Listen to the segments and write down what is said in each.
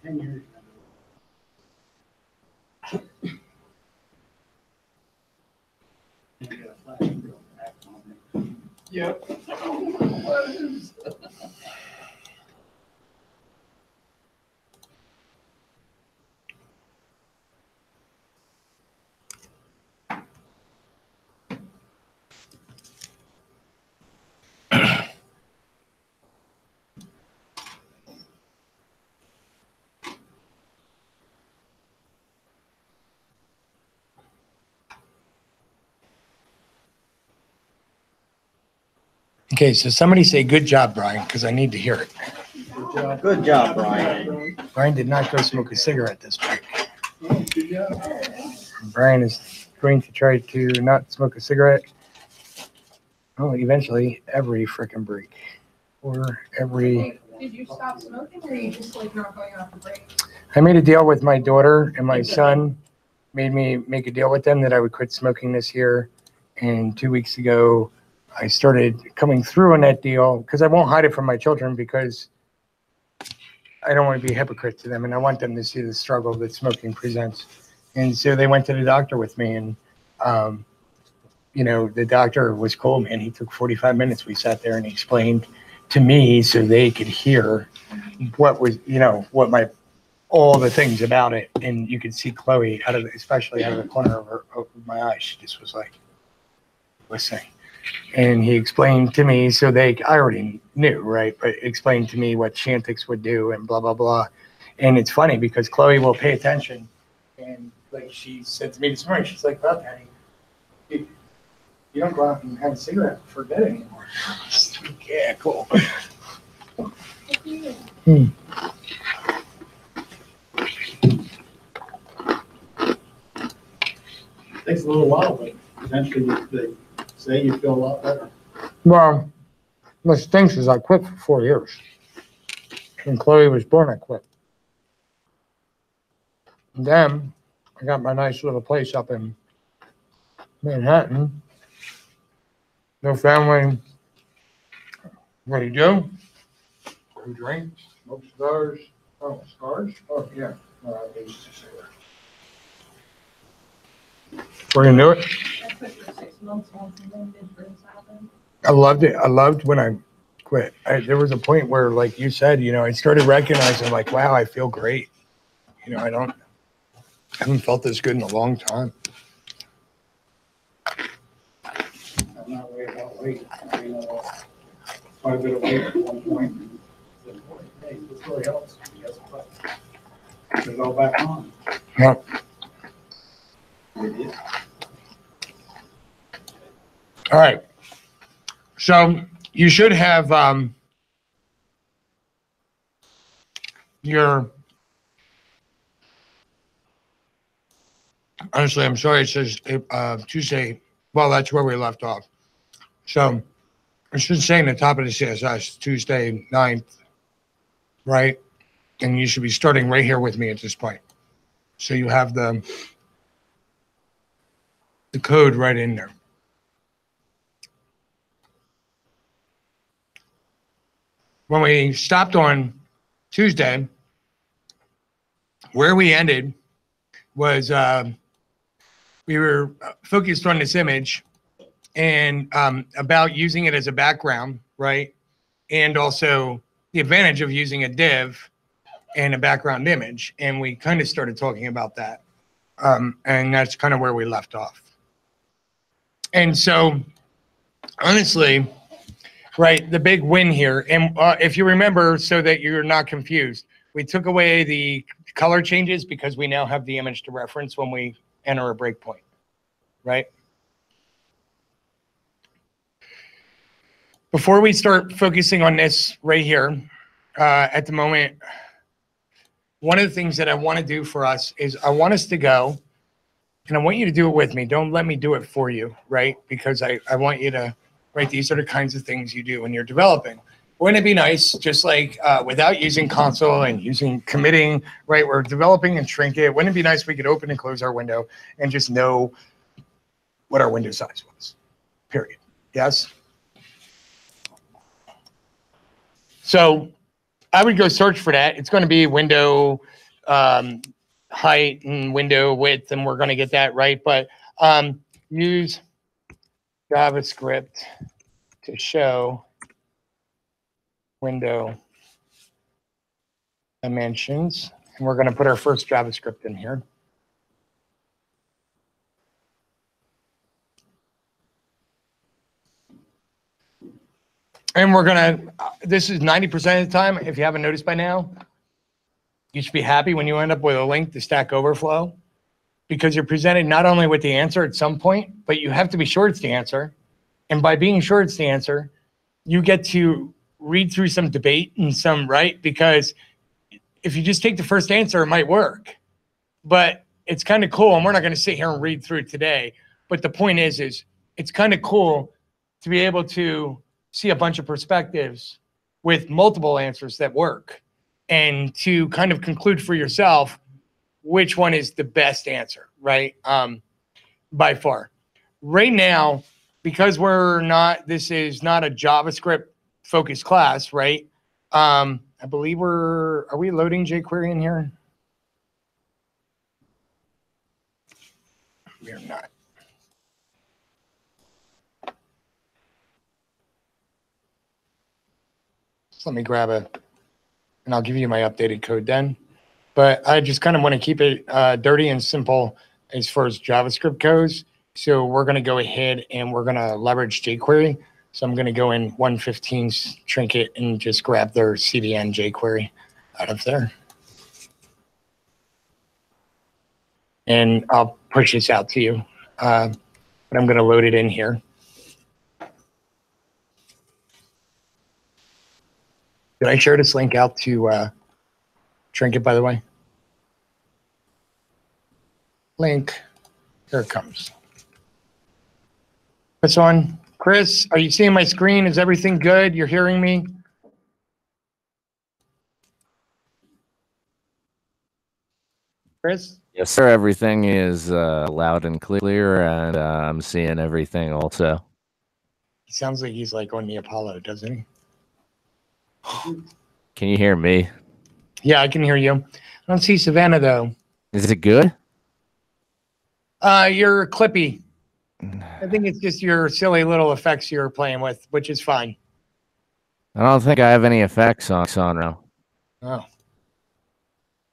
10 years ago. Yep. Okay, so somebody say good job, Brian, because I need to hear it. Good job, Brian. Brian did not go smoke a cigarette this week. Good job. Brian is going to try to not smoke a cigarette. Oh, eventually every frickin' break. Or every. Did you stop smoking or are you just like not going off the break? I made a deal with my daughter and my son. Made me make a deal with them that I would quit smoking this year. And 2 weeks ago, I started coming through on that deal because I won't hide it from my children because I don't want to be a hypocrite to them and I want them to see the struggle that smoking presents. And so they went to the doctor with me and, you know, the doctor was cool, man. He took 45 minutes. We sat there and he explained to me so they could hear what was, you know, what my, all the things about it. And you could see Chloe out of, especially out of the corner of my eye. She just was like, listening. And he explained to me, so I already knew, right? But explained to me what Chantix would do and blah, blah, blah. And it's funny because Chloe will pay attention. And like she said to me this morning, she's like, "Well, Daddy, you don't go out and have a cigarette for bed anymore." Like, yeah, cool. Takes a little while, but eventually they say you feel a lot better. Well, what stinks is I quit for 4 years. When Chloe was born, I quit. And then I got my nice little place up in Manhattan. No family. What do you do? Who drinks? Smoke cigars? Oh, cigars? Oh, yeah. They used to say that. We're gonna do it. I quit for 6 months once and then did things happen. I loved it. I loved when I quit. There was a point where, like you said, you know, I started recognizing, like, wow, I feel great. You know, I haven't felt this good in a long time. I'm not worried about weight. I mean, quite a bit of weight at one point. And said, "Boy, hey, this really helps." Guess what? Put it all back on. Yeah. It is. All right. So you should have your. Honestly, I'm sorry. It says Tuesday. Well, that's where we left off. So it should say in the top of the CSS Tuesday 9th, right? And you should be starting right here with me at this point. So you have the code right in there. When we stopped on Tuesday, where we ended was we were focused on this image and about using it as a background, right? And also the advantage of using a div and a background image. And we kind of started talking about that. And that's kind of where we left off. And so, honestly, right, the big win here, and if you remember, so that you're not confused, we took away the color changes because we now have the image to reference when we enter a breakpoint, right? Before we start focusing on this right here, at the moment, one of the things that I want to do for us is I want us to go, and I want you to do it with me. Don't let me do it for you, right? Because I want you to, right, these are the kinds of things you do when you're developing. Wouldn't it be nice, just like without using console and using committing, right? We're developing and shrink it. Wouldn't it be nice if we could open and close our window and just know what our window size was, period. Yes? So I would go search for that. It's going to be window height and window width, and we're going to get that right. But use JavaScript to show window dimensions. And we're going to put our first JavaScript in here. And we're going to, this is 90% of the time. If you haven't noticed by now, you should be happy when you end up with a link to Stack Overflow, because you're presented not only with the answer at some point, but you have to be sure it's the answer. And by being sure it's the answer, you get to read through some debate and some, right? Because if you just take the first answer, it might work. But it's kind of cool, and we're not going to sit here and read through it today. But the point is it's kind of cool to be able to see a bunch of perspectives with multiple answers that work, and to kind of conclude for yourself which one is the best answer, right? By far. Right now, because this is not a JavaScript focused class, right? I believe are we loading jQuery in here? We are not. So let me grab and I'll give you my updated code then. But I just kind of want to keep it dirty and simple as far as JavaScript goes. So we're going to go ahead and we're going to leverage jQuery. So I'm going to go in 115's trinket and just grab their CDN jQuery out of there. And I'll push this out to you. But I'm going to load it in here. Did I share this link out to Trinket, by the way? Link, here it comes. What's on? Chris, are you seeing my screen? Is everything good? You're hearing me? Chris? Yes, sir. Everything is loud and clear, and I'm seeing everything also. He sounds like he's like on the Apollo, doesn't he? Can you hear me? Yeah, I can hear you. I don't see Savannah, though. Is it good? You're clippy. I think it's just your silly little effects you're playing with, which is fine. I don't think I have any effects on now. Oh.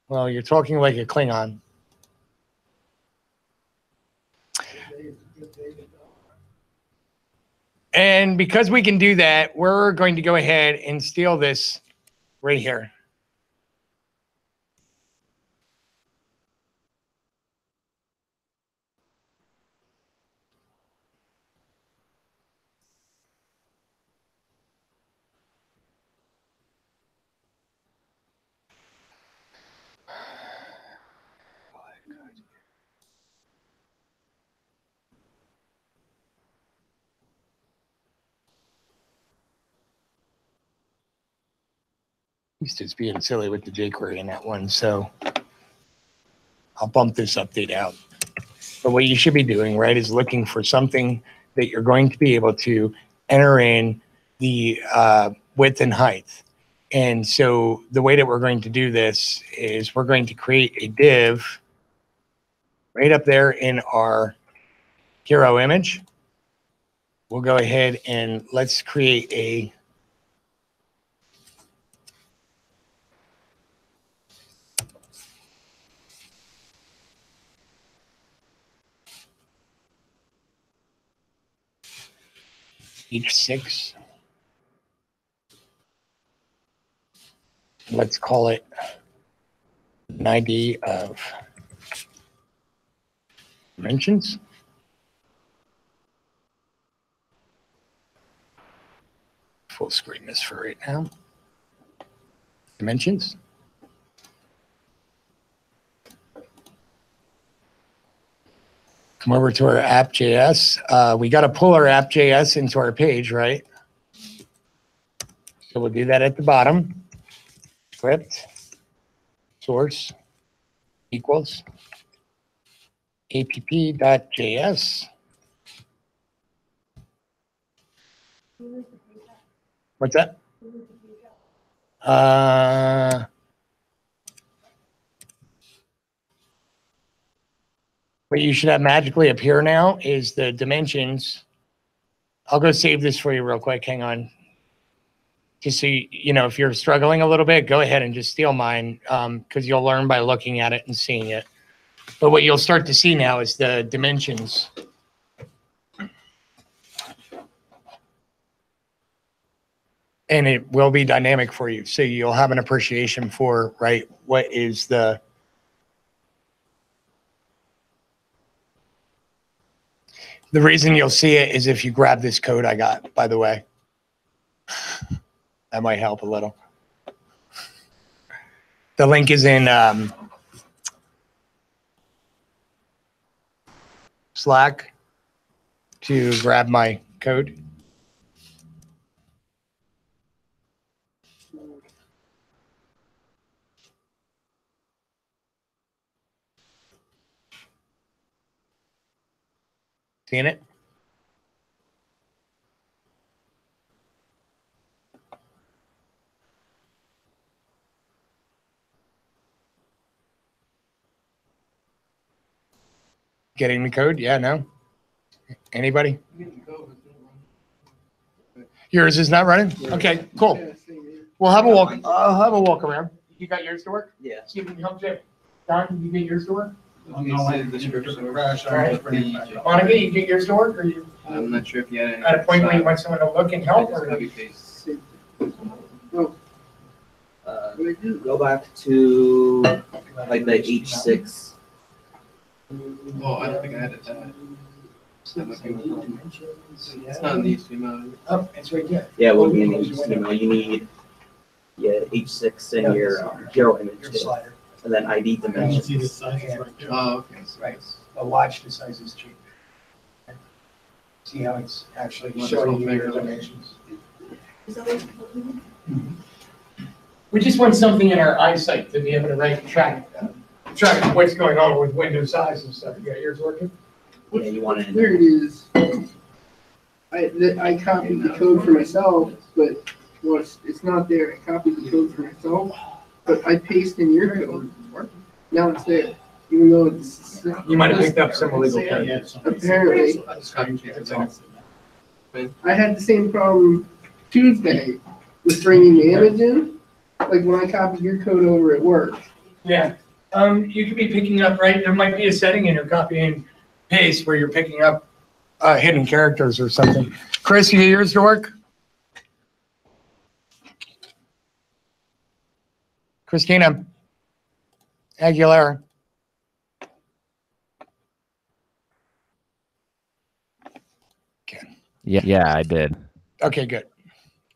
Well, you're talking like a Klingon. And because we can do that, we're going to go ahead and steal this right here. He's just being silly with the jQuery in that one, so I'll bump this update out. But what you should be doing, right, is looking for something that you're going to be able to enter in the width and height. And so the way that we're going to do this is we're going to create a div right up there in our hero image. We'll go ahead and let's create a H6. Let's call it an ID of dimensions. Full screen this for right now. Dimensions. Come over to our app.js. We got to pull our app.js into our page, right? So we'll do that at the bottom. Script source equals app.js. What's that? What you should have magically appear now is the dimensions. I'll go save this for you real quick. Hang on. Just so you know, if you're struggling a little bit, go ahead and just steal mine, because you'll learn by looking at it and seeing it. But what you'll start to see now is the dimensions. And it will be dynamic for you. So you'll have an appreciation for, right, what is the reason you'll see it is if you grab this code I got, by the way. That might help a little. The link is in Slack to grab my code. Seeing it? Getting the code? Yeah, no? Anybody? Yours is not running? Okay, cool. We'll have a walk. I'll have a walk around. You got yours to work? Yeah. See if we can help you. Don, did you get yours to work? Crash. Monica, you get yours to work, or you I'm not sure if you had any. at a point where you want someone to look and help, or? Go back to like the H6. Oh, I don't think I had it done. It's not in the HTML mode. Oh, it's right there. Yeah, it will be in the HTML. You need H6 in your hero image too. And then ID dimensions. Oh, okay. Right. A watch the size is cheap. See how it's actually Well, showing it's you all your bigger. dimensions. We just want something in our eyesight to be able to track what's going on with window size and stuff. You got yours working? Yeah, you want it. There it is. I copied the code for myself, but it's not there. I copied the code for myself, but I pasted in your code. Now it's there, even though it's. You might have picked up some illegal code. Apparently, I had the same problem Tuesday with bringing the image in, like when I copied your code over at work. Yeah. You could be picking up, right? There might be a setting in your copy and paste where you're picking up hidden characters or something. Chris, you get yours to work? Christina Aguilera. Yeah, I did. Okay, good.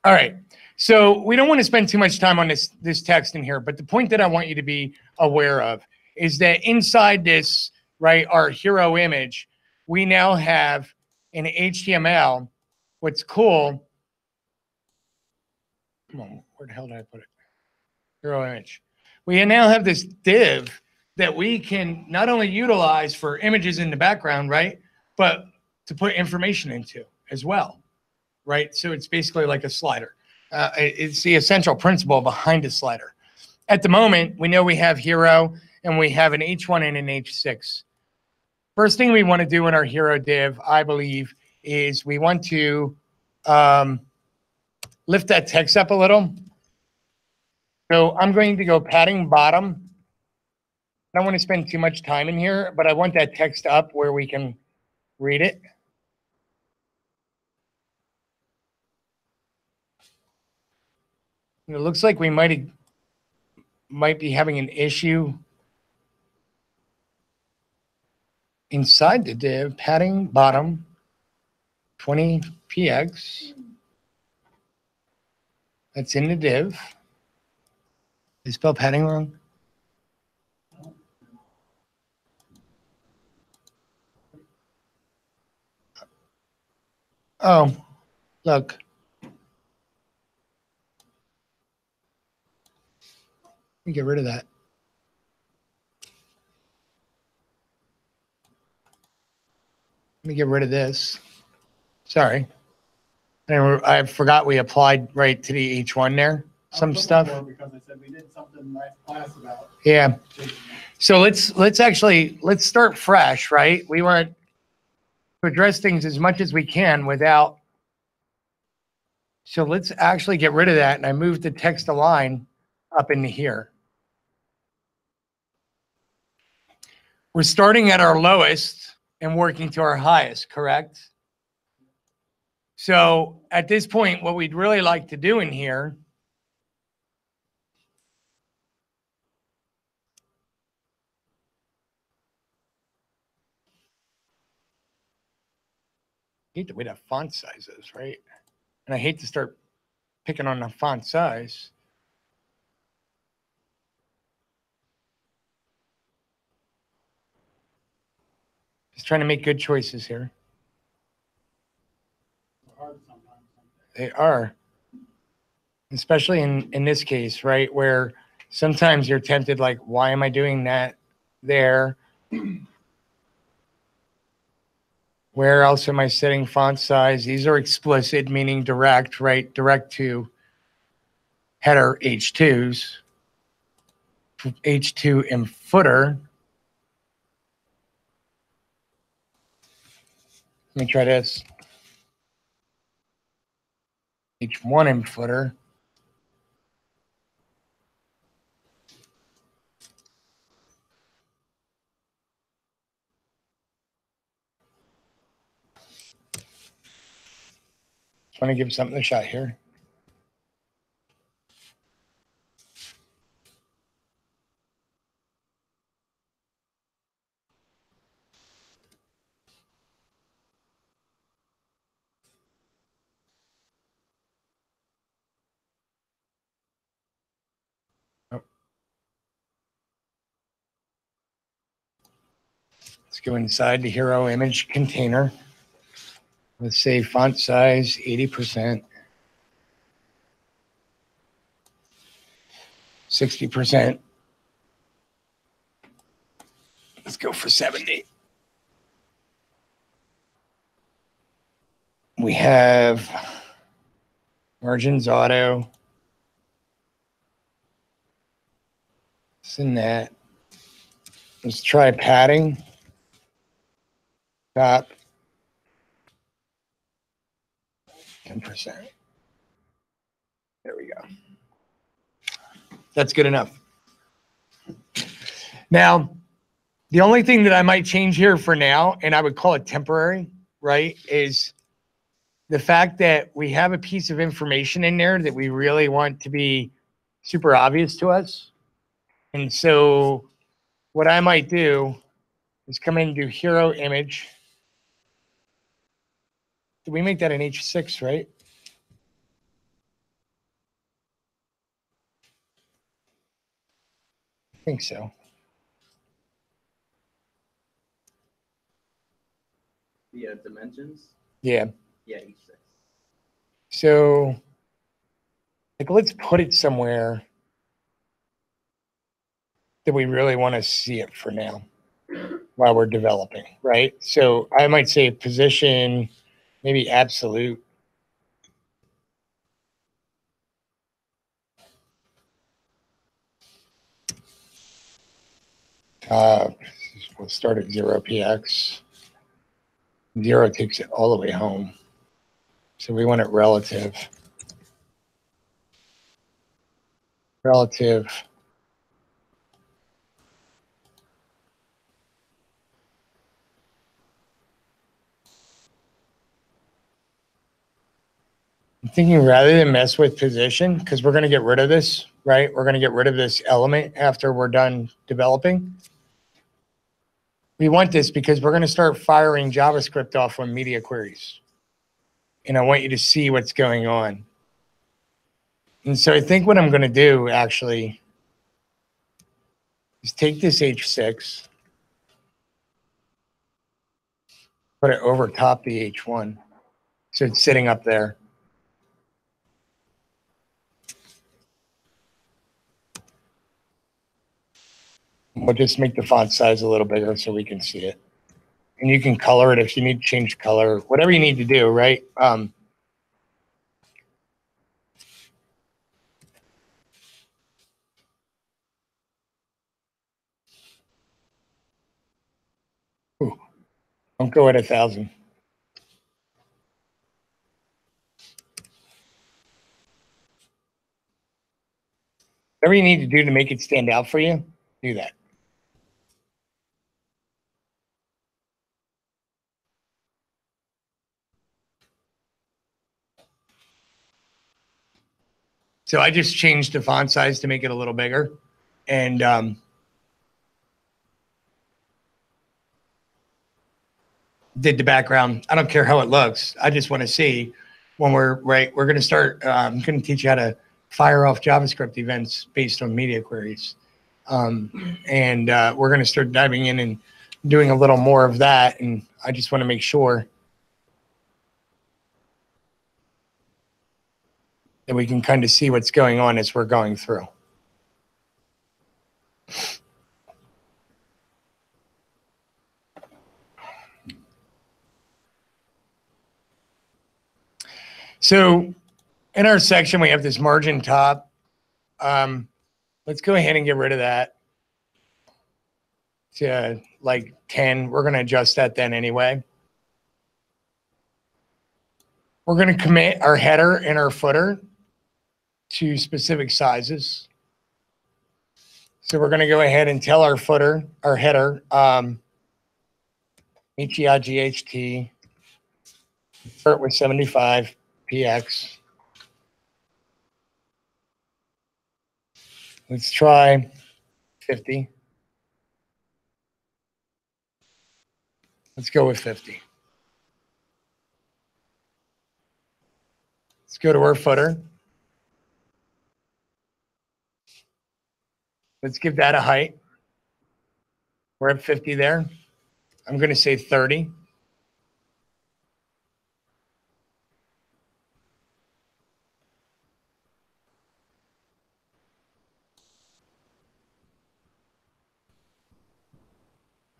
All right. So we don't want to spend too much time on this text in here, but the point that I want you to be aware of is that inside this, right, our hero image, we now have in HTML. What's cool? Come on, where the hell did I put it? Hero image. We now have this div that we can not only utilize for images in the background, right, but to put information into as well, right? So it's basically like a slider. It's the essential principle behind a slider. At the moment, we know we have hero and we have an H1 and an H6. First thing we want to do in our hero div, I believe, is we want to lift that text up a little. So I'm going to go padding bottom. I don't want to spend too much time in here, but I want that text up where we can read it. And it looks like we might be having an issue inside the div, padding bottom, 20px. That's in the div. They spell padding wrong? Oh, look. Let me get rid of that. Let me get rid of this. Sorry. I forgot we applied right to the H1 there. some looking stuff. for it because I said we did something in last class about. Yeah. changing it. So let's start fresh, right? We want to address things as much as we can without. So let's actually get rid of that. And I moved the text align up into here. We're starting at our lowest and working to our highest, correct? So at this point, what we'd really like to do in here hate the way that font size is, right? And I hate to start picking on the font size. Just trying to make good choices here. Hard sometimes. They are. Especially in this case, right? Where sometimes you're tempted, like, why am I doing that there? Where else am I setting font size? These are explicit, meaning direct, right? Direct to header H2s, H2 and footer. Let me try this. H1 and footer. Want to give something a shot here. Oh. Let's go inside the hero image container. Let's say font size 80%. 60%. Let's go for 70. We have margins auto. This and that. Let's try padding. Top 10%. There we go. That's good enough. Now, the only thing that I might change here for now, and I would call it temporary, right, is the fact that we have a piece of information in there that we really want to be super obvious to us. And so what I might do is come in and do hero image. Did we make that an H6, right? I think so. The dimensions? Yeah. Yeah, H6. So, like, let's put it somewhere that we really want to see it for now while we're developing, right? So I might say position, maybe absolute. We'll start at 0 px. 0 takes it all the way home. So we want it relative. Relative. I'm thinking rather than mess with position, because we're going to get rid of this, right? We're going to get rid of this element after we're done developing. We want this because we're going to start firing JavaScript off on media queries. And I want you to see what's going on. And so I think what I'm going to do actually is take this H6, put it over top the H1. So it's sitting up there. We'll just make the font size a little bigger so we can see it. And you can color it if you need to change color, whatever you need to do, right? Don't go at 1,000. Whatever you need to do to make it stand out for you, do that. So I just changed the font size to make it a little bigger. And did the background. I don't care how it looks. I just want to see when we're going to start. I'm going to teach you how to fire off JavaScript events based on media queries. And we're going to start diving in and doing a little more of that. And I just want to make sure that we can kind of see what's going on as we're going through. So in our section, we have this margin top. Let's go ahead and get rid of that to like 10. We're going to adjust that then anyway. We're going to commit our header and our footer to specific sizes. So we're going to go ahead and tell our footer, our header, HEIGHT, start with 75 px. Let's try 50. Let's go with 50. Let's go to our footer. Let's give that a height. We're at 50 there. I'm going to say 30.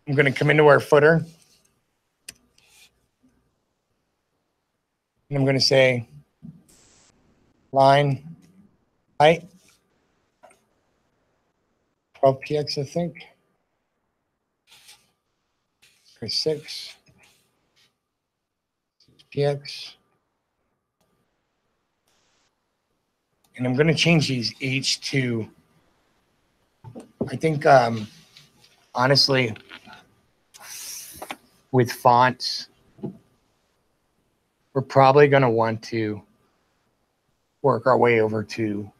I'm going to come into our footer. And I'm going to say line height. 12 px, I think. Or 6 px. And I'm going to change these each to, I think, honestly, with fonts, we're probably going to want to work our way over to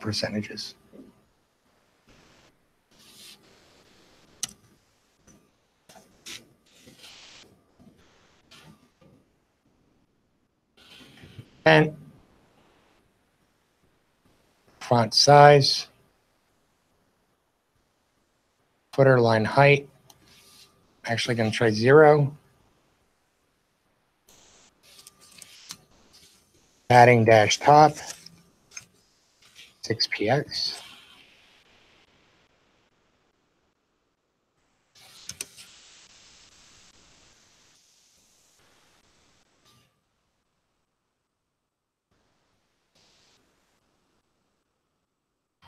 percentages. And font size, footer line height. Actually going to try 0. Padding dash top, 6 px.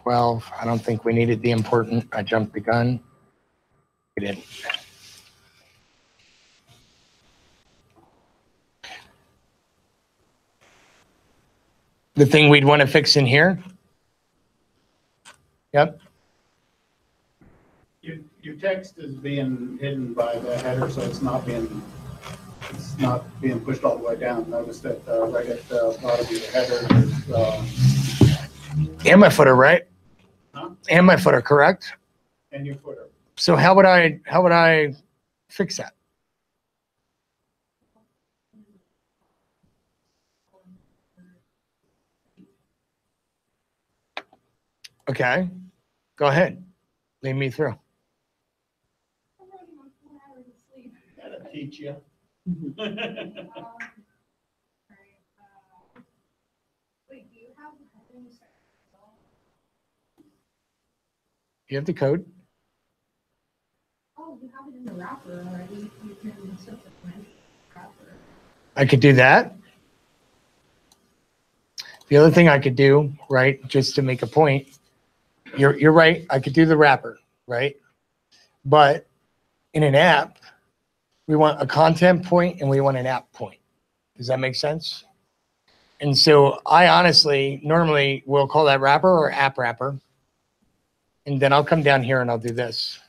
Well, I don't think we needed the important. I jumped the gun. We didn't. The thing we'd want to fix in here. Yep. Your text is being hidden by the header, so it's not being pushed all the way down. Notice that right at the bottom of the header, there's And my footer, right? Huh? And my footer, correct? and your footer. So how would I fix that? Okay, go ahead. Lead me through. That'll teach you. Wait, do you have headings? You have the code. Oh, you have it in the wrapper already. You can set the wrapper. I could do that. The other thing I could do, right, just to make a point, you're right, I could do the wrapper, right? But in an app, We want a content point and we want an app point. Does that make sense? And so I honestly, normally will call that wrapper or app wrapper. And then I'll come down here and I'll do this.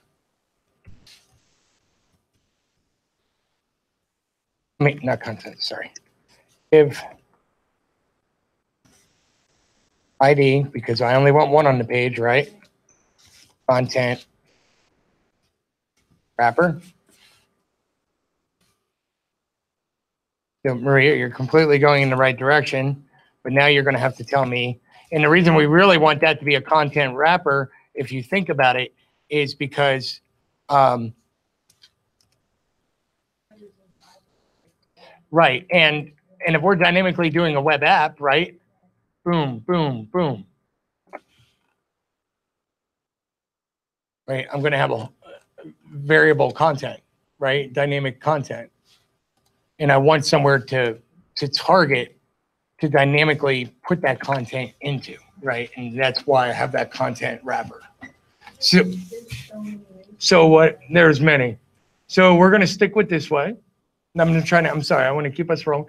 I mean, not content, sorry. Give ID, because I only want one on the page, right? Content wrapper. So Maria, you're completely going in the right direction, but now you're going to have to tell me. And the reason we really want that to be a content wrapper, if you think about it, is because right. And if we're dynamically doing a web app, right? Boom, boom, boom. Right. I'm going to have a variable content, right? Dynamic content. And I want somewhere to target to dynamically put that content into, right? And that's why I have that content wrapper. So what, there's many. So we're going to stick with this way. And I'm going to try to, I'm sorry, I want to keep us rolling.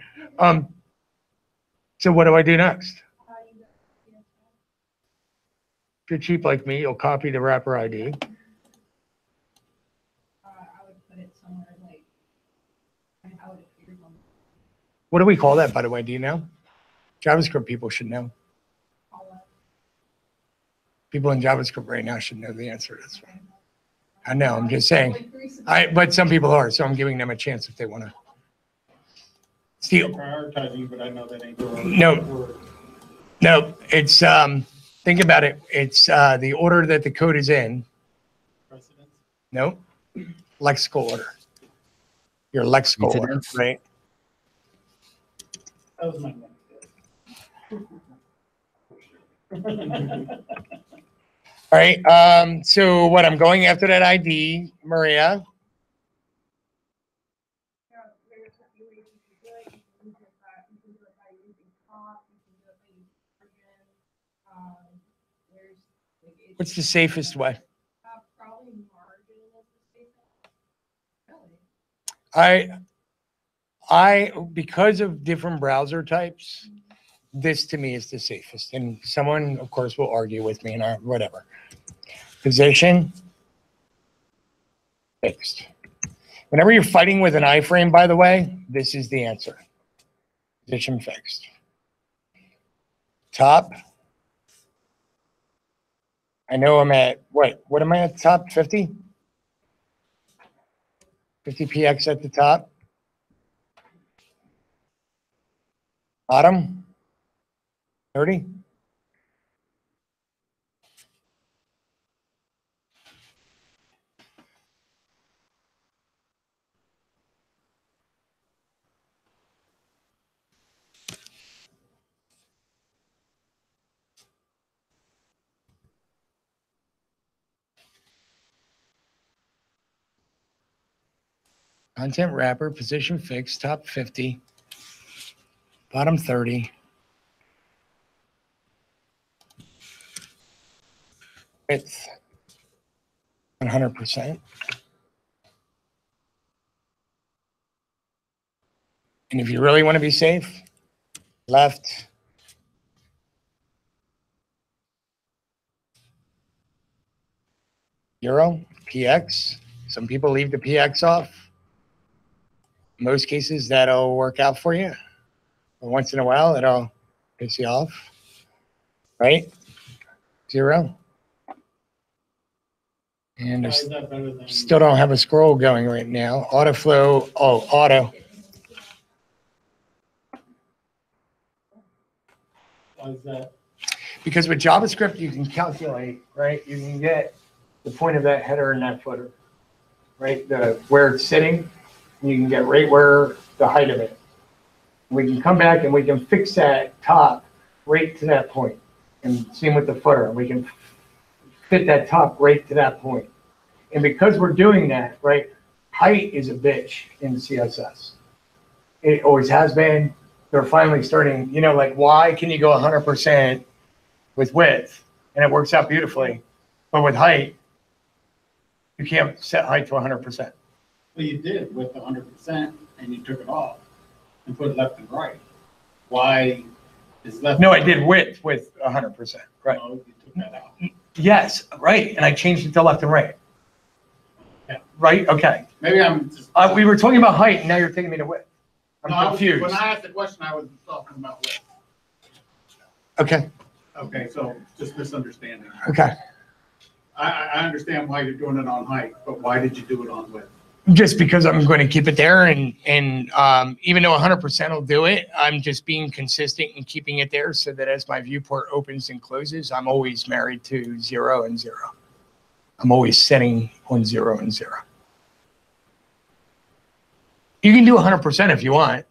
So what do I do next? If you're cheap like me, you'll copy the wrapper ID. I would put it somewhere like, how it appears on What do we call that, by the way? Do you know? JavaScript people should know. all of People in JavaScript right now should know the answer to this one. I know, I'm just saying. like three But some people are, so I'm giving them a chance if they want to. Steal. Prioritizing, but I know that ain't the right No. word. No, it's, think about it. It's the order that the code is in. Precedence. No, lexical order. Your lexical order, Precedence. right? That was my next. All right, so what, I'm going after that ID, Maria. there's a few ways you can do it. You can do it by using top, you can do it by using margin. There's like, it's, What's the safest way? probably margin is the safest. Really? I, because of different browser types, this to me is the safest. And someone, of course, will argue with me and whatever. Position fixed. Whenever you're fighting with an iframe, by the way, this is the answer. Position fixed. Top. I know I'm at, what am I at top, 50? 50 px at the top. Bottom, 30. Content wrapper, position fixed, top 50, bottom 30. Width, 100%. And if you really want to be safe, left, Euro, PX. Some people leave the PX off. In most cases, that'll work out for you. But once in a while, it'll piss you off, right? 0. And Why there's is that better than? still don't have a scroll going right now. Auto flow, oh, auto. Why is that? Because with JavaScript, you can calculate, right? You can get the point of that header and that footer, right? Where it's sitting, and you can get right where the height of it. We can come back and we can fix that top right to that point. And same with the footer, we can fit that top right to that point. And because we're doing that, right, height is a bitch in CSS. It always has been. They're finally starting, you know, like, why can you go 100% with width and it works out beautifully, but with height, you can't set height to 100%. Well, you did with 100% and you took it off and put left and right. Why is left? No, I did width with 100%, right? Oh, you took that out. Yes, right, and I changed it to left and right. Yeah. Right, okay. Maybe I'm just. We were talking about height, and now you're taking me to width. No, I'm confused. When I asked the question, I was talking about width. Okay, Okay, so just misunderstanding. okay. I understand why you're doing it on height, but why did you do it on width? Just because I'm going to keep it there, and even though 100% will do it, I'm just being consistent and keeping it there so that as my viewport opens and closes, I'm always married to 0 and 0. I'm always setting on 0 and 0. You can do 100% if you want.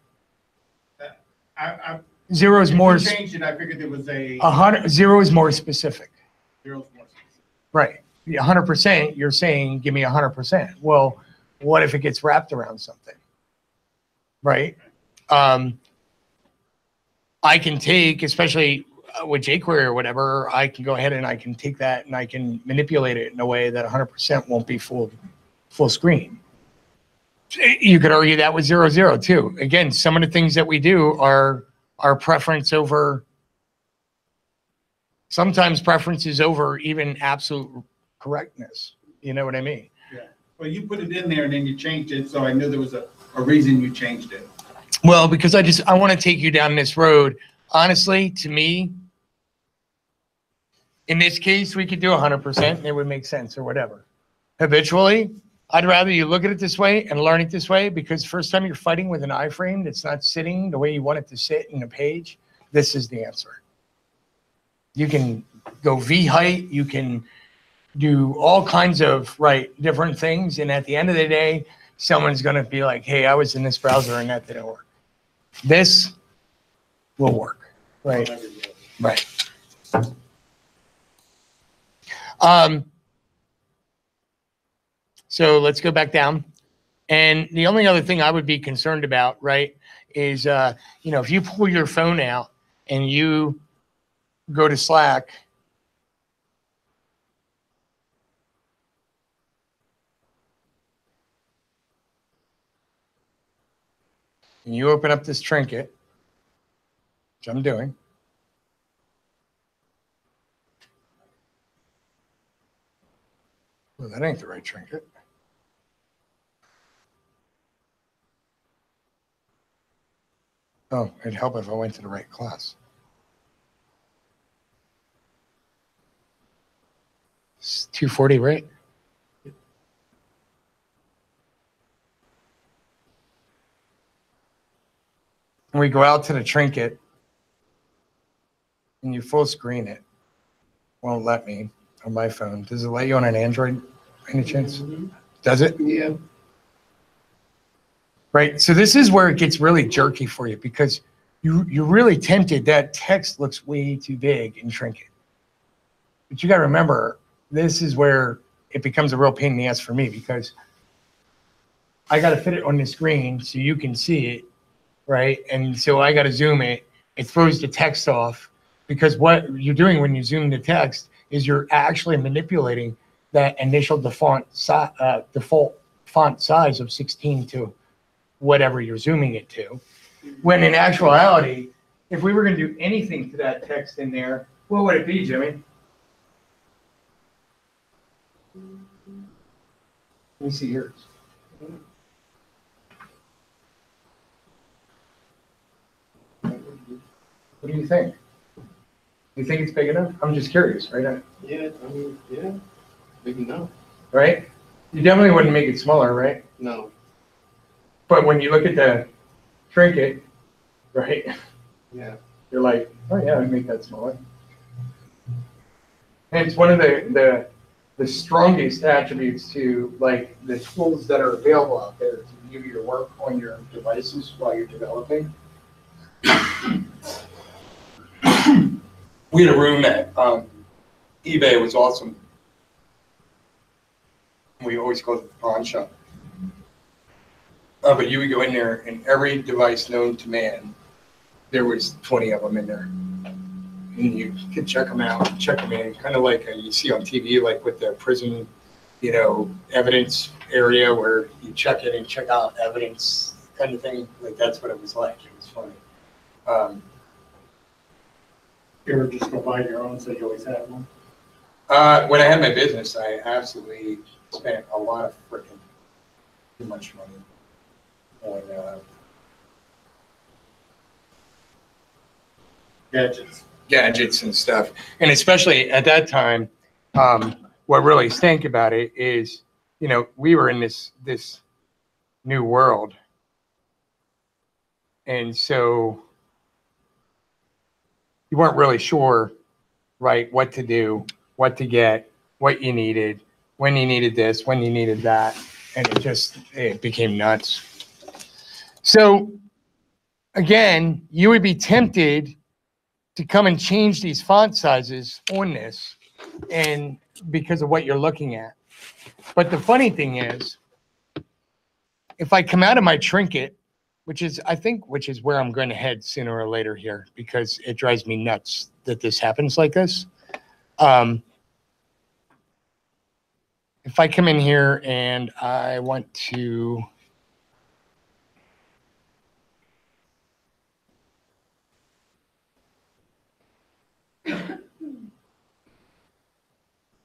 I, 0 is if more. you changed it, I figured there was a. 0 is more specific. 0 is more specific. Right. 100%, you're saying, give me 100%. Well, what if it gets wrapped around something? Right. I can take, especially with jQuery or whatever, I can go ahead and I can take that and I can manipulate it in a way that 100% won't be full screen. You could argue that with 0, 0 too. Again, some of the things that we do are our preference over, sometimes preference is over even absolute correctness. You know what I mean? Yeah. Well, you put it in there and then you changed it, so I knew there was a reason you changed it. Well, because I want to take you down this road. Honestly, to me, in this case, we could do 100% and it would make sense or whatever. Habitually, I'd rather you look at it this way and learn it this way, because first time you're fighting with an iframe that's not sitting the way you want it to sit in a page, this is the answer. You can go V height, you can do all kinds of different things, and at the end of the day, someone's going to be like, hey, I was in this browser and that didn't work. This will work, right? Right. So let's go back down. And the only other thing I would be concerned about, right, is, if you pull your phone out and you go to Slack, and you open up this trinket, which I'm doing. Well, that ain't the right trinket. Oh, it'd help if I went to the right class. It's 240, right? And we go out to the trinket and you full screen it. Won't let me on my phone. Does it let you on an Android by any chance? Does it? Yeah. Right. So this is where it gets really jerky for you, because you're really tempted. That text looks way too big and trinket. But you got to remember, this is where it becomes a real pain in the ass for me, because I got to fit it on the screen so you can see it. Right. And so I got to zoom it. It throws the text off, because what you're doing when you zoom the text is you're actually manipulating that initial default font size of 16 to whatever you're zooming it to. When in actuality, if we were going to do anything to that text in there, what would it be, Jimmy? Let me see yours. What do you think? You think it's big enough? I'm just curious, right? Yeah, I mean, yeah, big enough. Right? You definitely wouldn't make it smaller, right? No. But when you look at the trinket, right? Yeah. You're like, oh yeah, I'd make that smaller. And it's one of the strongest attributes to the tools that are available out there to view your work on your devices while you're developing. We had a room at eBay. It was awesome. We always called it the pawn shop. But you would go in there, and every device known to man, there was 20 of them in there. And you could check them out, check them in, kind of like you see on TV, like with the prison you know, evidence area where you check in and check out evidence kind of thing. Like that's what it was like. It was funny. You ever just go buy your own, so you always have one? When I had my business, I absolutely spent a lot of freaking too much money on gadgets and stuff. And especially at that time, what really stank about it is, you know, we were in this new world. And so you weren't really sure, right, what to do, what to get, what you needed, when you needed this, when you needed that. And it became nuts. So again, you would be tempted to come and change these font sizes on this, and because of what you're looking at. But the funny thing is, if I come out of my trinket, which is where I'm going to head sooner or later here, because it drives me nuts that this happens like this. If I come in here and I want to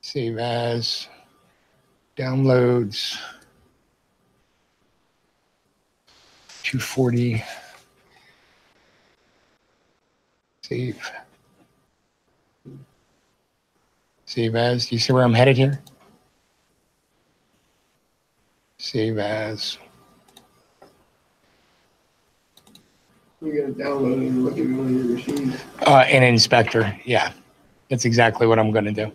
save as, downloads, 240, save as. Do you see where I'm headed here? Save as. You gotta download it and look at one of your machines. An inspector, yeah. That's exactly what I'm going to do.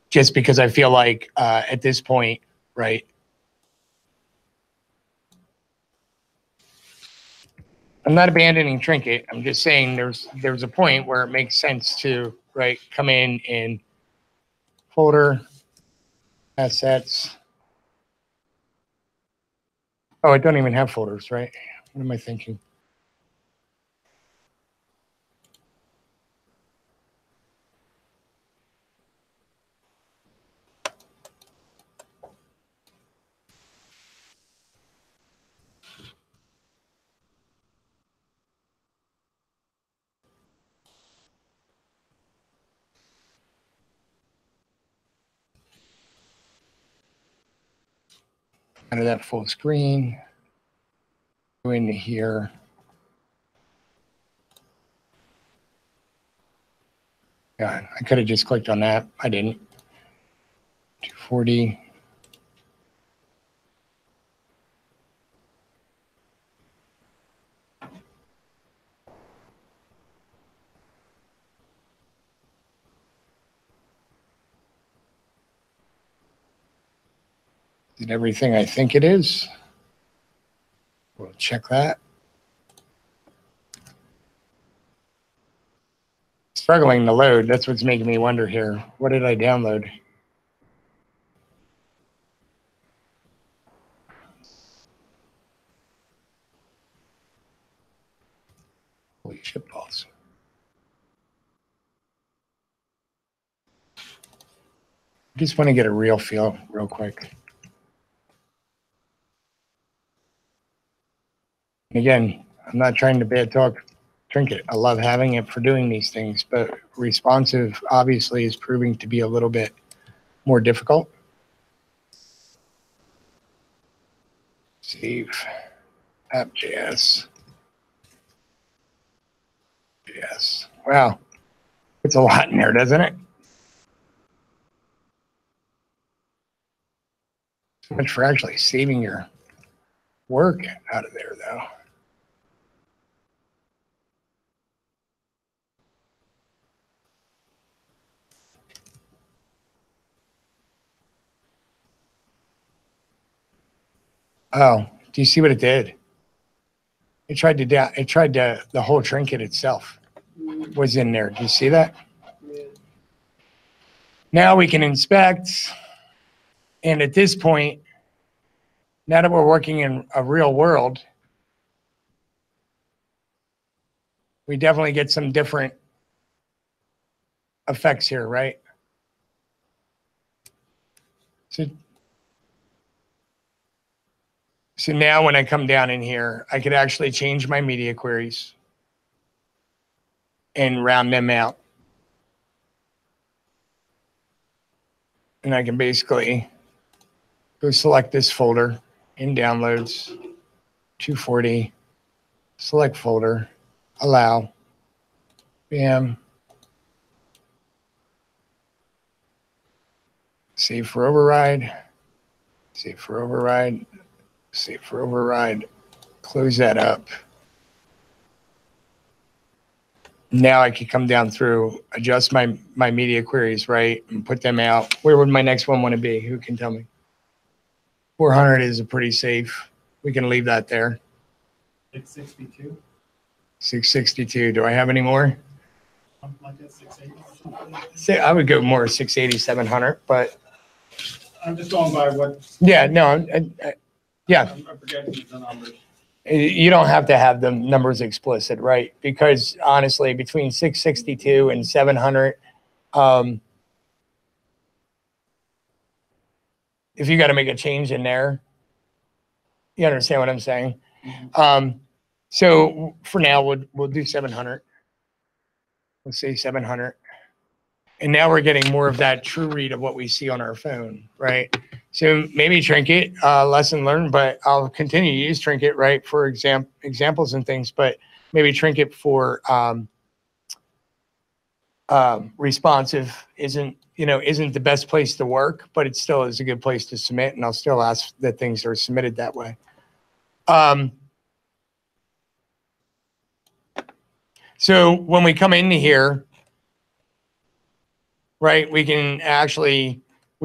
Just because I feel like at this point, right, I'm not abandoning Trinket. I'm just saying there's a point where it makes sense to, right, come in and folder, assets. Oh, I don't even have folders, right? What am I thinking? Out of that full screen, go into here. Yeah, I could have just clicked on that. I didn't. 240. Did everything I think it is. We'll check that. Struggling to load. That's what's making me wonder here. What did I download? Holy shit balls. I just want to get a real feel real quick. And again, I'm not trying to bad talk Trinket. I love having it for doing these things, but responsive obviously is proving to be a little bit more difficult. Save app.js. Yes. Wow. It's a lot in there, doesn't it? So much for actually saving your work out of there, though. Oh, do you see what it did? It tried to, the whole Trinket itself was in there. Do you see that? Yeah. Now we can inspect. And at this point, now that we're working in a real world, we definitely get some different effects here, right? So now when I come down in here, I could actually change my media queries and round them out. And I can basically go select this folder in downloads, 240, select folder, allow, bam, save for override, save for override, save for override, close that up. Now I can come down through, adjust my media queries, right, and put them out. Where would my next one want to be? Who can tell me? 400 is a pretty safe. We can leave that there. 662, 662. Do I have any more? something like that, 680 or something. Say I would go more 680, 700, but I'm just going by what, yeah, no, yeah. I'm forgetting the numbers. You don't have to have the numbers explicit, right? Because honestly, between 662 and 700, if you got to make a change in there, you understand what I'm saying? So for now, we'll do 700. Let's say 700. And now we're getting more of that true read of what we see on our phone, right? So maybe Trinket, lesson learned, but I'll continue to use Trinket, right, for examples and things, but maybe Trinket for responsive isn't the best place to work, but it still is a good place to submit, and I'll still ask that things are submitted that way. So when we come into here, right, we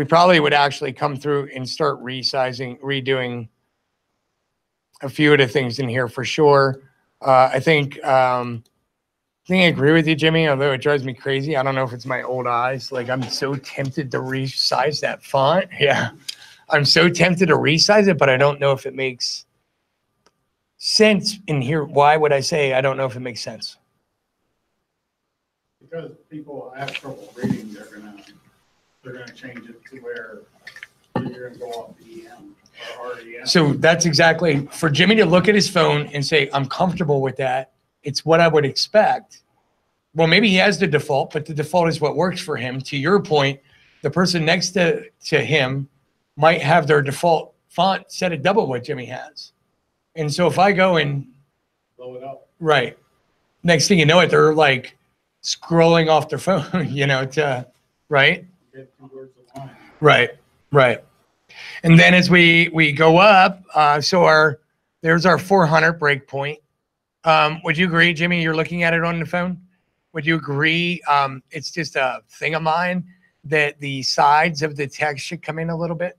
probably would actually come through and start redoing a few of the things in here for sure. I think I agree with you, Jimmy, although it drives me crazy. I don't know if it's my old eyes. Like, I'm so tempted to resize that font. Yeah, I'm so tempted to resize it, but I don't know if it makes sense in here. Why would I say I don't know if it makes sense? Because people have trouble reading, they're gonna change it to where you're gonna go off the EM or REM. So that's exactly, for Jimmy to look at his phone and say, I'm comfortable with that. It's what I would expect. Well, maybe he has the default, but the default is what works for him. To your point, the person next to him might have their default font set at double what Jimmy has. And so if I go and Blow it up. right, next thing you know it, they're like scrolling off their phone, right? Get 2 words a line. Right. And then as we go up, there's our 400 breakpoint. Would you agree, Jimmy? You're looking at it on the phone. Would you agree? It's just a thing of mine that the sides of the text should come in a little bit,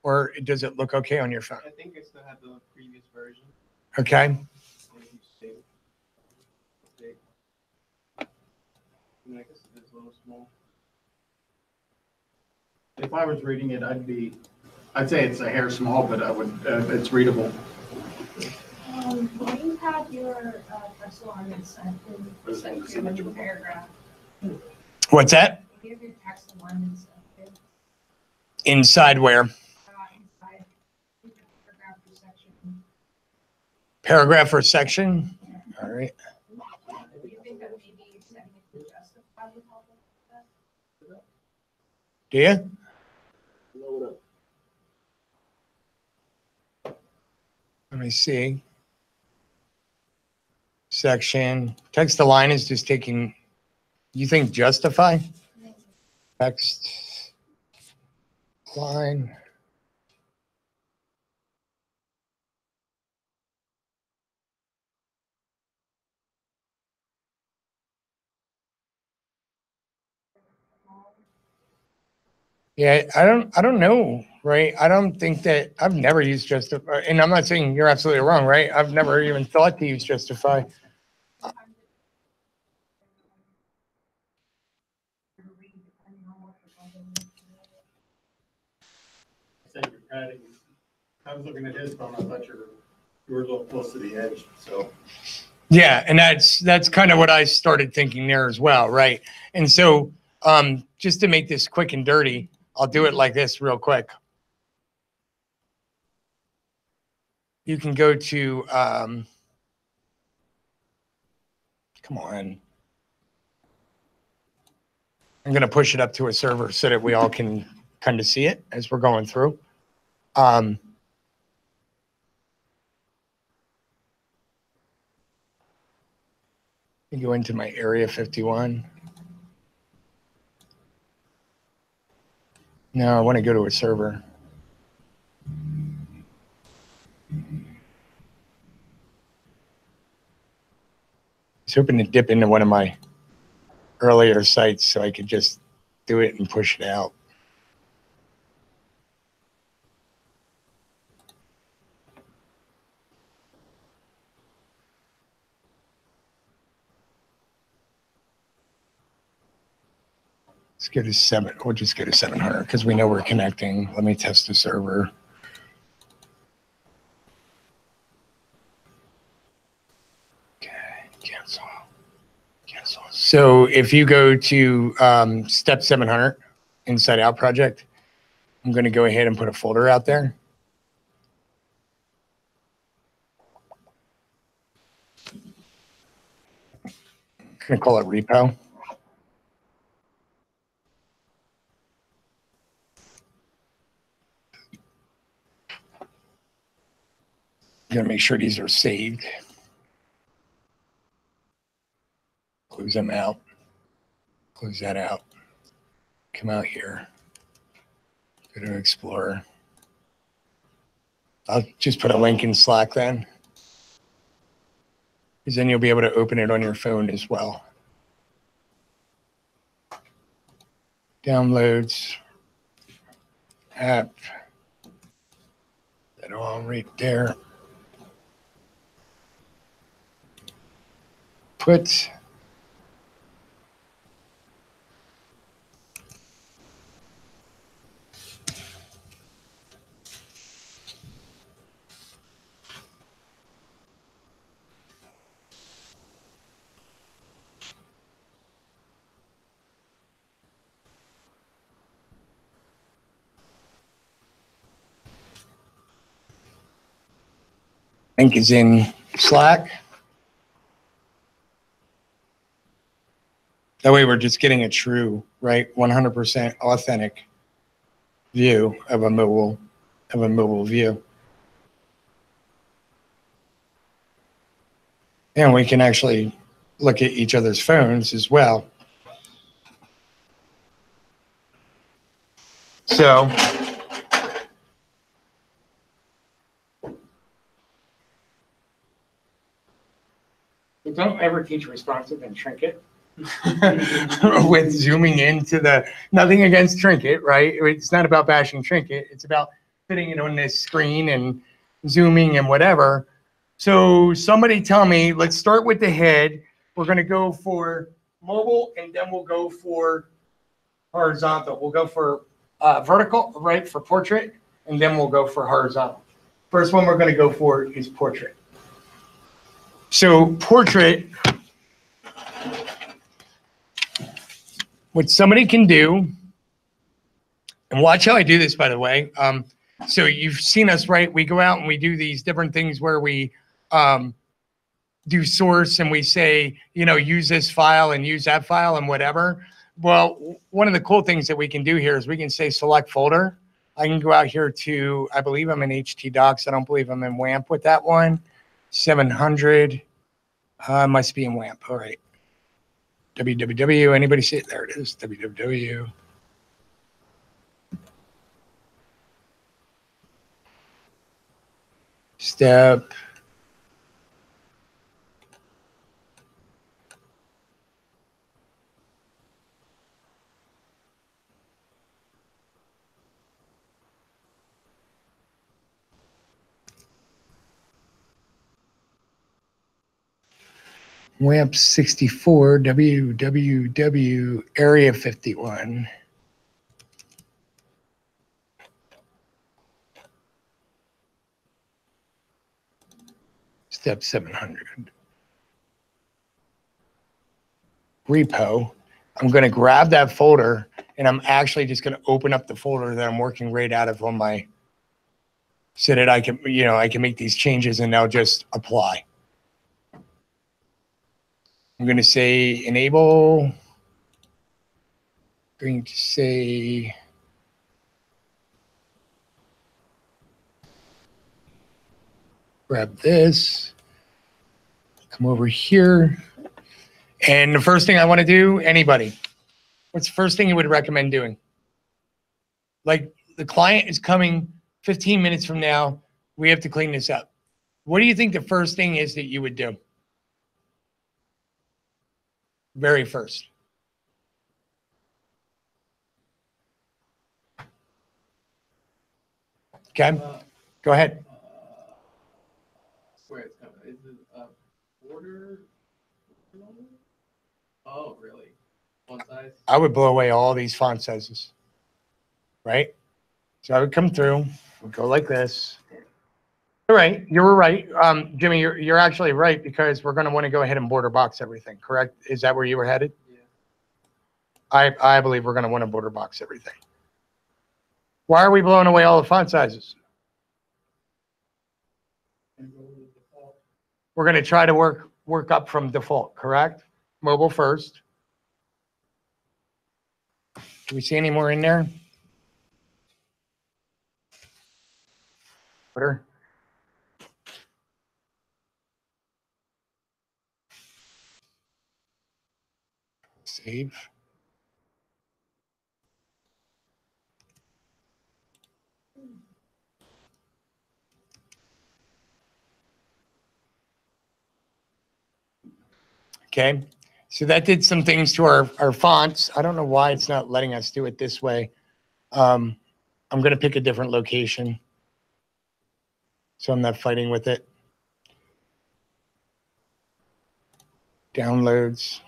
or does it look okay on your phone? I think I still have the previous version. Okay. I guess it is a little small. If I was reading it, I'd say it's a hair small, but it's readable. When you have your text alignment set to a new paragraph, What's that? if you have your text alignment set Inside where? inside paragraph or section, Paragraph or section? All right. do you think that maybe setting it to justify would help with that? Do you? Let me see. Section, text align is just taking, you think justify? Text line. Yeah, I don't know, right? I don't think that, I've never used justify, and I'm not saying you're absolutely wrong, right? I've never even thought to use justify. I said you're padding. I was looking at his phone, I thought you were a little close to the edge, so. Yeah, and that's kind of what I started thinking there as well, right? And so just to make this quick and dirty, I'll do it like this real quick. You can go to, come on. I'm going to push it up to a server so that we all can kind of see it as we're going through. You go into my Area 51. No, I want to go to a server. I was hoping to dip into one of my earlier sites so I could just do it and push it out. Let's go to 7. We'll just go to 700 because we know we're connecting. Let me test the server. Okay, cancel. Cancel. So if you go to step 700, Inside Out project, I'm going to go ahead and put a folder out there. I'm going to call it repo. I'm going to make sure these are saved. Close them out. Close that out. Come out here. Go to Explorer. I'll just put a link in Slack then, because then you'll be able to open it on your phone as well. Downloads. App. That all right there. Put link is in Slack. That way we're just getting a true, right, 100% authentic view of a mobile view. And we can actually look at each other's phones as well. So don't ever teach responsive and Trinket. With zooming into the, nothing against Trinket, right? It's not about bashing Trinket. It's about putting it on this screen and zooming and whatever. So somebody tell me, let's start with the head. We're going to go for mobile and then we'll go for horizontal. We'll go for vertical, right, for portrait, and then we'll go for horizontal. First one we're going to go for is portrait. So portrait, what somebody can do, and watch how I do this, by the way. So you've seen us, right? We go out and we do these different things where we do source and we say, you know, use this file and use that file and whatever. Well, one of the cool things that we can do here is we can say select folder. I can go out here to, I believe I'm in htdocs. I don't believe I'm in WAMP with that one. 700, must be in WAMP. All right. www, anybody see it? There it is, www. Step. WAMP 64, www, area 51. Step 700. Repo. I'm going to grab that folder And I'm actually just going to open up the folder that I'm working right out of on my, so that I can, I can make these changes and they'll just apply. I'm going to say enable, going to say, grab this, come over here. And the first thing I want to do, anybody, what's the first thing you would recommend doing? Like the client is coming 15 minutes from now. We have to clean this up. What do you think the first thing is that you would do? Very first. Okay, go ahead. Where it's coming? Is it a border? Oh, really? Font size? I would blow away all these font sizes, right? So I would come through, would go like this. All right, you were right. Jimmy, you're actually right, because we're going to want to go ahead and border box everything, correct? Is that where you were headed? Yeah. I believe we're going to want to border box everything. Why are we blowing away all the font sizes? We're going to try to work up from default, correct? Mobile first. Do we see any more in there? Order. Save. Okay, so that did some things to our fonts. I don't know why it's not letting us do it this way. I'm going to pick a different location, so I'm not fighting with it. Downloads.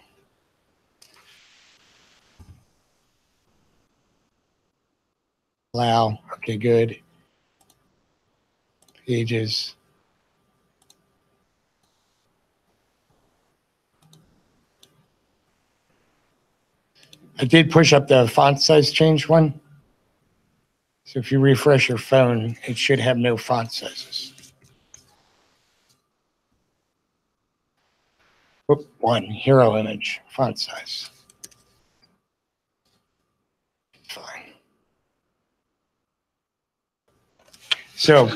Allow. Okay, good. Pages. I did push up the font size change one. So if you refresh your phone, it should have no font sizes. Whoop, one, hero image, font size. Fine. So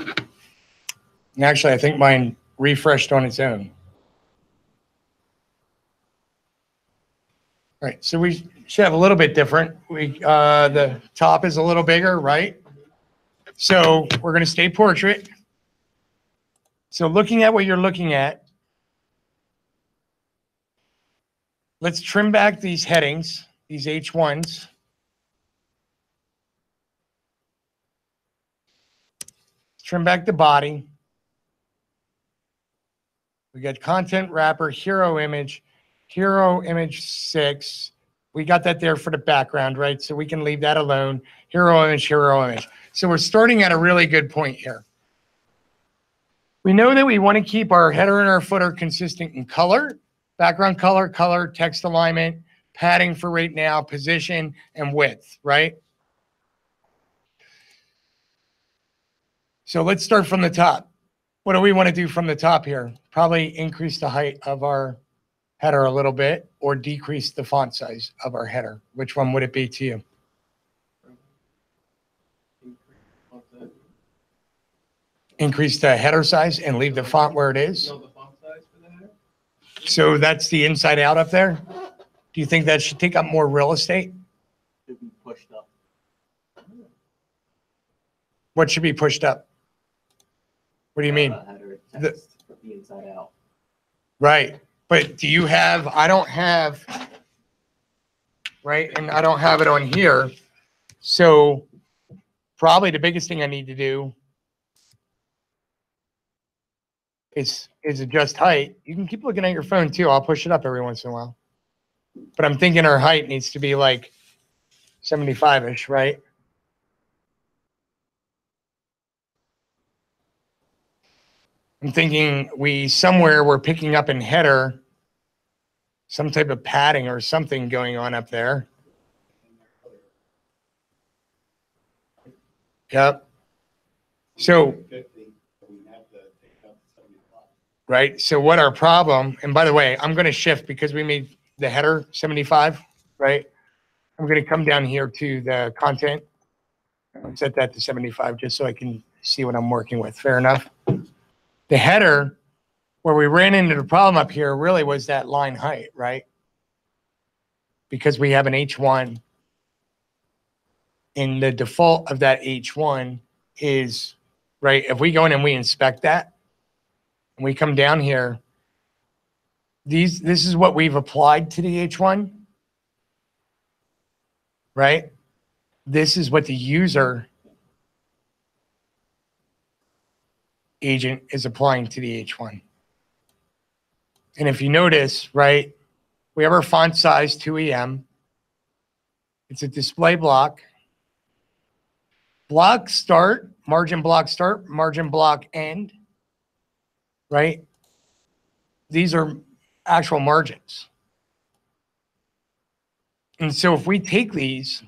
actually, I think mine refreshed on its own. All right, so we should have a little bit different. The top is a little bigger, right? So we're going to stay portrait. So looking at what you're looking at, let's trim back these headings, these H1s. Trim back the body. We got content wrapper, hero image 6. We got that there for the background, right? So we can leave that alone. Hero image, hero image. So we're starting at a really good point here. We know that we want to keep our header and our footer consistent in color, background color, text alignment, padding for right now, position, and width, right? So let's start from the top. What do we want to do from the top here? Probably increase the height of our header a little bit or decrease the font size of our header. Which one would it be to you? Increase the header size and leave the font where it is. No, the font size for the header? So that's the inside out up there. Do you think that should take up more real estate? Should be pushed up. What should be pushed up? What do you mean? Header text for the inside out. Right. But do you have, I don't have, right? And I don't have it on here. So probably the biggest thing I need to do is adjust height. You can keep looking at your phone too. I'll push it up every once in a while. But I'm thinking our height needs to be like 75-ish, right? I'm thinking we're picking up in header some type of padding or something going on up there. Yep. So, 50, we have to take up 75. right, so what our problem, and by the way, I'm gonna shift because we made the header 75, right? I'm gonna come down here to the content, set that to 75 just so I can see what I'm working with. Fair enough. The header, where we ran into the problem up here really was that line height, right? Because we have an H1 and the default of that H1 is, right, if we go in and we inspect that, and we come down here, this is what we've applied to the H1, right? This is what the user agent is applying to the H1. And if you notice, right, we have our font size 2EM. It's a display block. Block start, margin block end, right? These are actual margins. And so if we take these,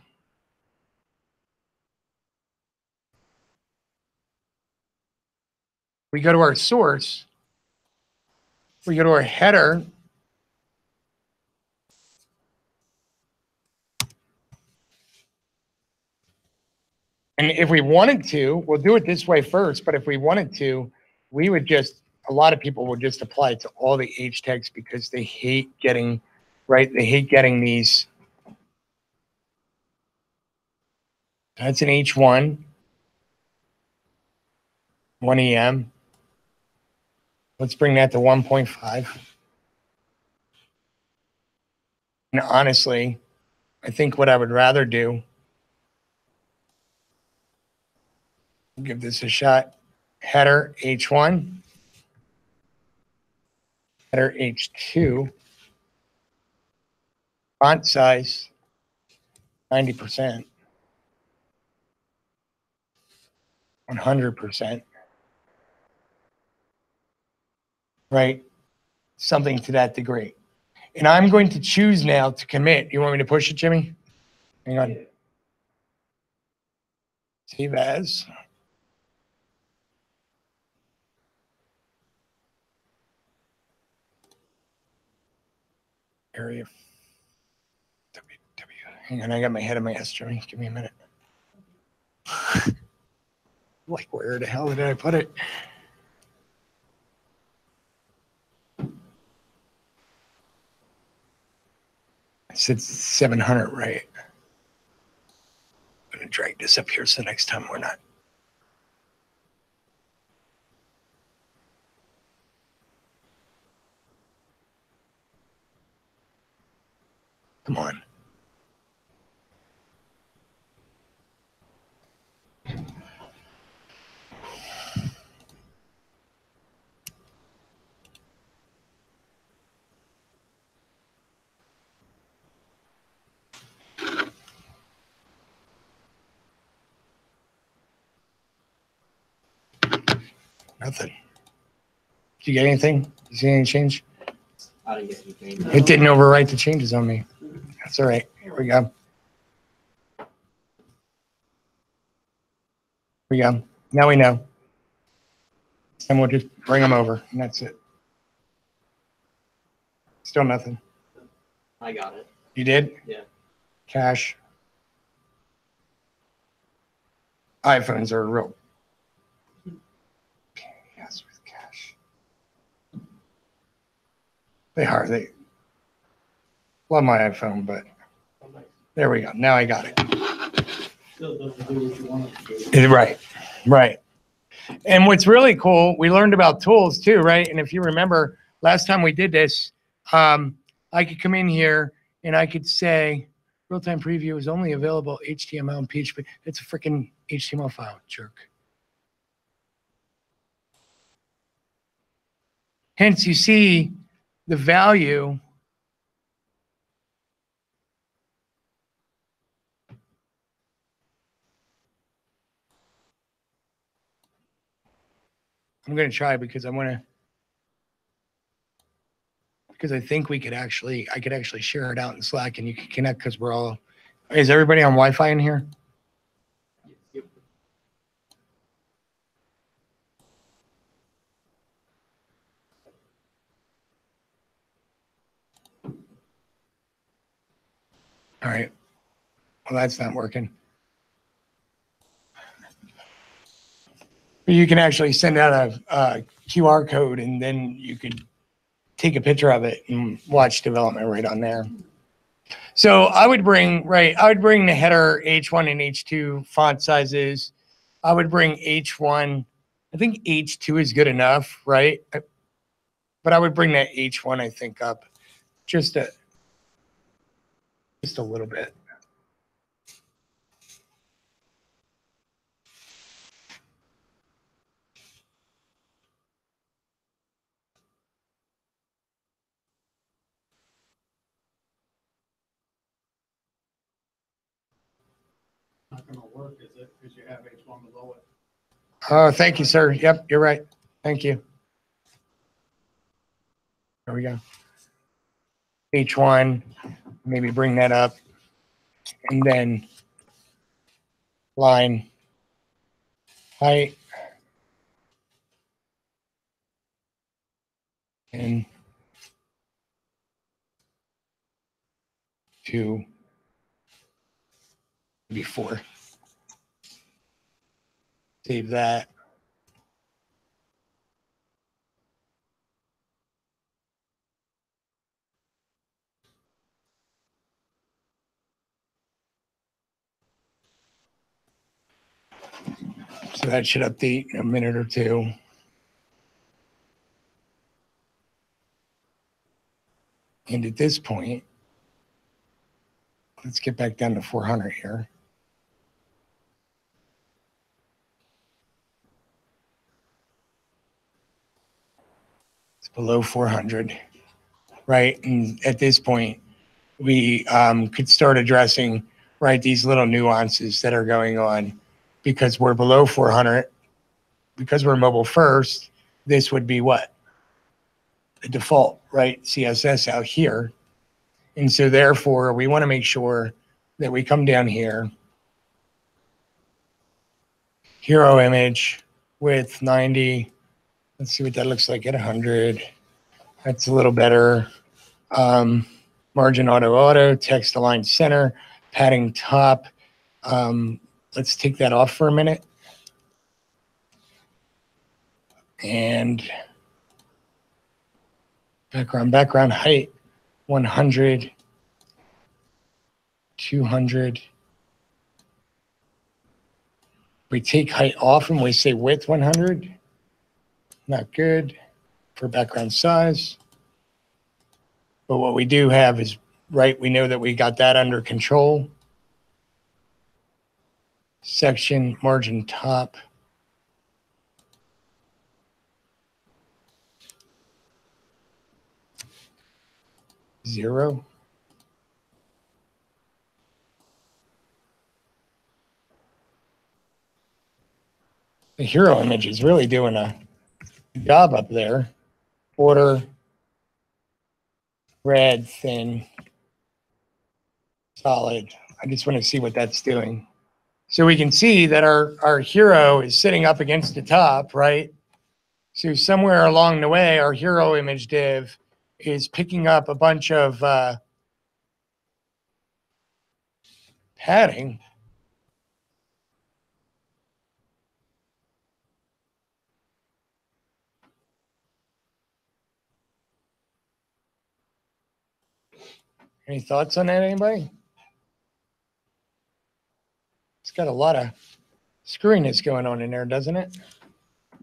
we go to our source, we go to our header, and if we wanted to, we'll do it this way first, but if we wanted to, we would just, a lot of people would just apply it to all the H tags because they hate getting, right? They hate getting these. That's an H1, 1EM. Let's bring that to 1.5. And honestly, I think what I would rather do, give this a shot, header H1, header H2, font size 90%, 100%, right? Something to that degree. And I'm going to choose now to commit. You want me to push it, Jimmy? Hang on. Save as. Area. Hang on, I got my head in my ass, Jimmy. Give me a minute. Like, where the hell did I put it? I said 700, right? I'm going to drag this up here so next time we're not. Come on. Nothing. Did you get anything? Did you see any change? I didn't get anything. It didn't overwrite the changes on me. That's all right. Here we go. Here we go. Now we know. And we'll just bring them over, and that's it. Still nothing. I got it. You did? Yeah. Cache. iPhones are real. Yes, with cache. They are. They love my iPhone, but there we go. Now I got it. Still doesn't do what you want it to do. Right. Right. And what's really cool, we learned about tools too, right? And if you remember last time we did this, I could come in here and I could say real-time preview is only available HTML and PHP. It's a freaking HTML file, jerk. Hence, you see the value I'm going to try because I want to, because I think we could actually, I could actually share it out in Slack and you can connect because we're all, is everybody on Wi-Fi in here? Yep. All right. Well, that's not working. But you can actually send out a QR code and then you could take a picture of it and watch development right on there. So I would bring the header H1 and H2 font sizes. I would bring H1. I think H2 is good enough, right? But I would bring that H1, I think, up just a little bit. Not gonna work, is it? Because you have H1 below it. Oh, thank you, sir. Yep, you're right. Thank you. There we go. H1, maybe bring that up. And then line height and 2, maybe 4. Save that. So that should update in a minute or two. And at this point, let's get back down to 400 here. It's below 400, right? And at this point, we could start addressing, right, these little nuances that are going on because we're below 400. Because we're mobile first, this would be what? The default, right? CSS out here. And so therefore, we want to make sure that we come down here, hero image width 90. Let's see what that looks like at 100. That's a little better. Margin auto, text align center, padding top. Let's take that off for a minute. And background height 100, 200. We take height off and we say width 100. Not good for background size. But what we do have is, right, we know that we got that under control. Section margin top. Zero. The hero image is really doing a job up there. Border, red, thin, solid. I just want to see what that's doing. So we can see that our hero is sitting up against the top, right? So somewhere along the way, our hero image div is picking up a bunch of padding. Any thoughts on that, anybody? It's got a lot of screwiness going on in there, doesn't it? I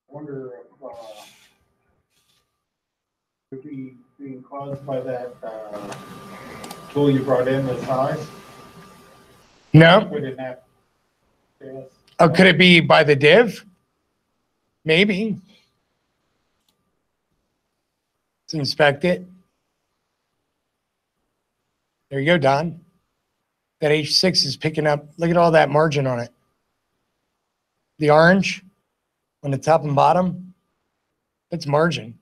wonder if could be being caused by that tool you brought in, the size. No. Put in that. Yes. Oh, could it be by the div? Maybe. Let's inspect it. There you go, Don. That H6 is picking up. Look at all that margin on it. The orange on the top and bottom, that's margin.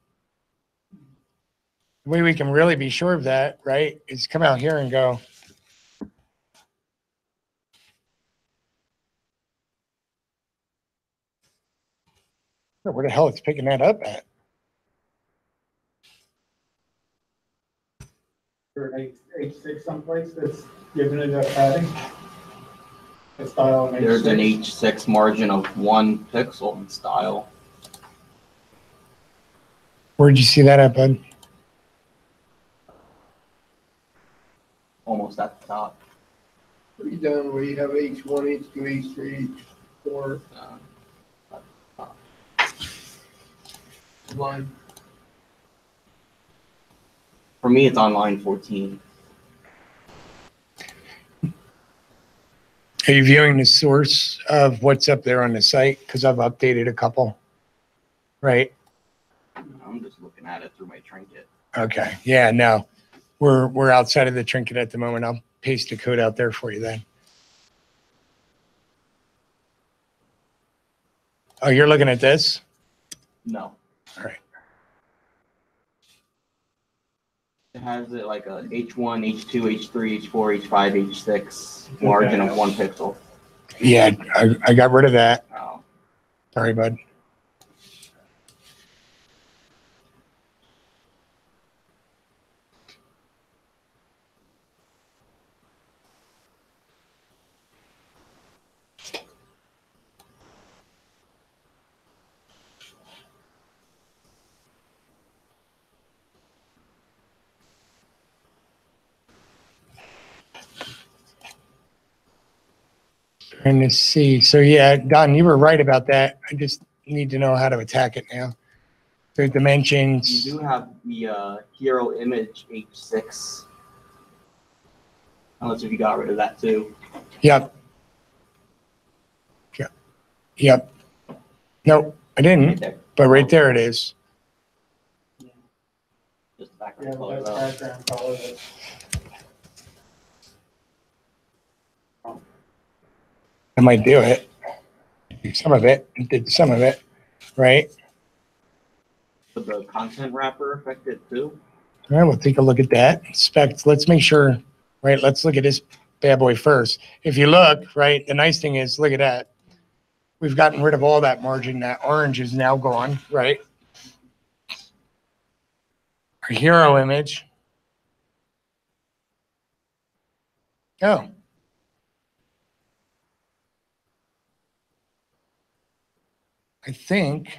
The way we can really be sure of that, right, is come out here and go. Where the hell it's picking that up at? Or an H6 someplace that's giving it a padding? A style of H6? There's an H6 margin of 1 pixel in style. Where'd you see that at, bud? Almost at the top. What are you down where you have H1, H2, H3, H4 line? For me, it's on line 14. Are you viewing the source of what's up there on the site? Because I've updated a couple. Right? I'm just looking at it through my trinket. Okay. Yeah, no. We're outside of the trinket at the moment. I'll paste the code out there for you then. Oh, you're looking at this? No. All right. It has it like a H1, H2, H3, H4, H5, H6 margin of 1 pixel. Yeah, I got rid of that. Oh. Sorry, bud. Trying to see. So yeah, Don, you were right about that. I just need to know how to attack it now. The dimensions. You do have the hero image H6. Unless if you got rid of that too. Yep. Yep. Nope, I Right didn't. there. But right there it is. Just Yeah, background well, color that's though. background color. I might do it. Some of it. It did some of it. Right? Would the content wrapper affect it too? All right, we'll take a look at that. Inspect. Let's make sure. Right, let's look at this bad boy first. If you look, right, the nice thing is, look at that. We've gotten rid of all that margin. That orange is now gone, right? Our hero image. Oh. I think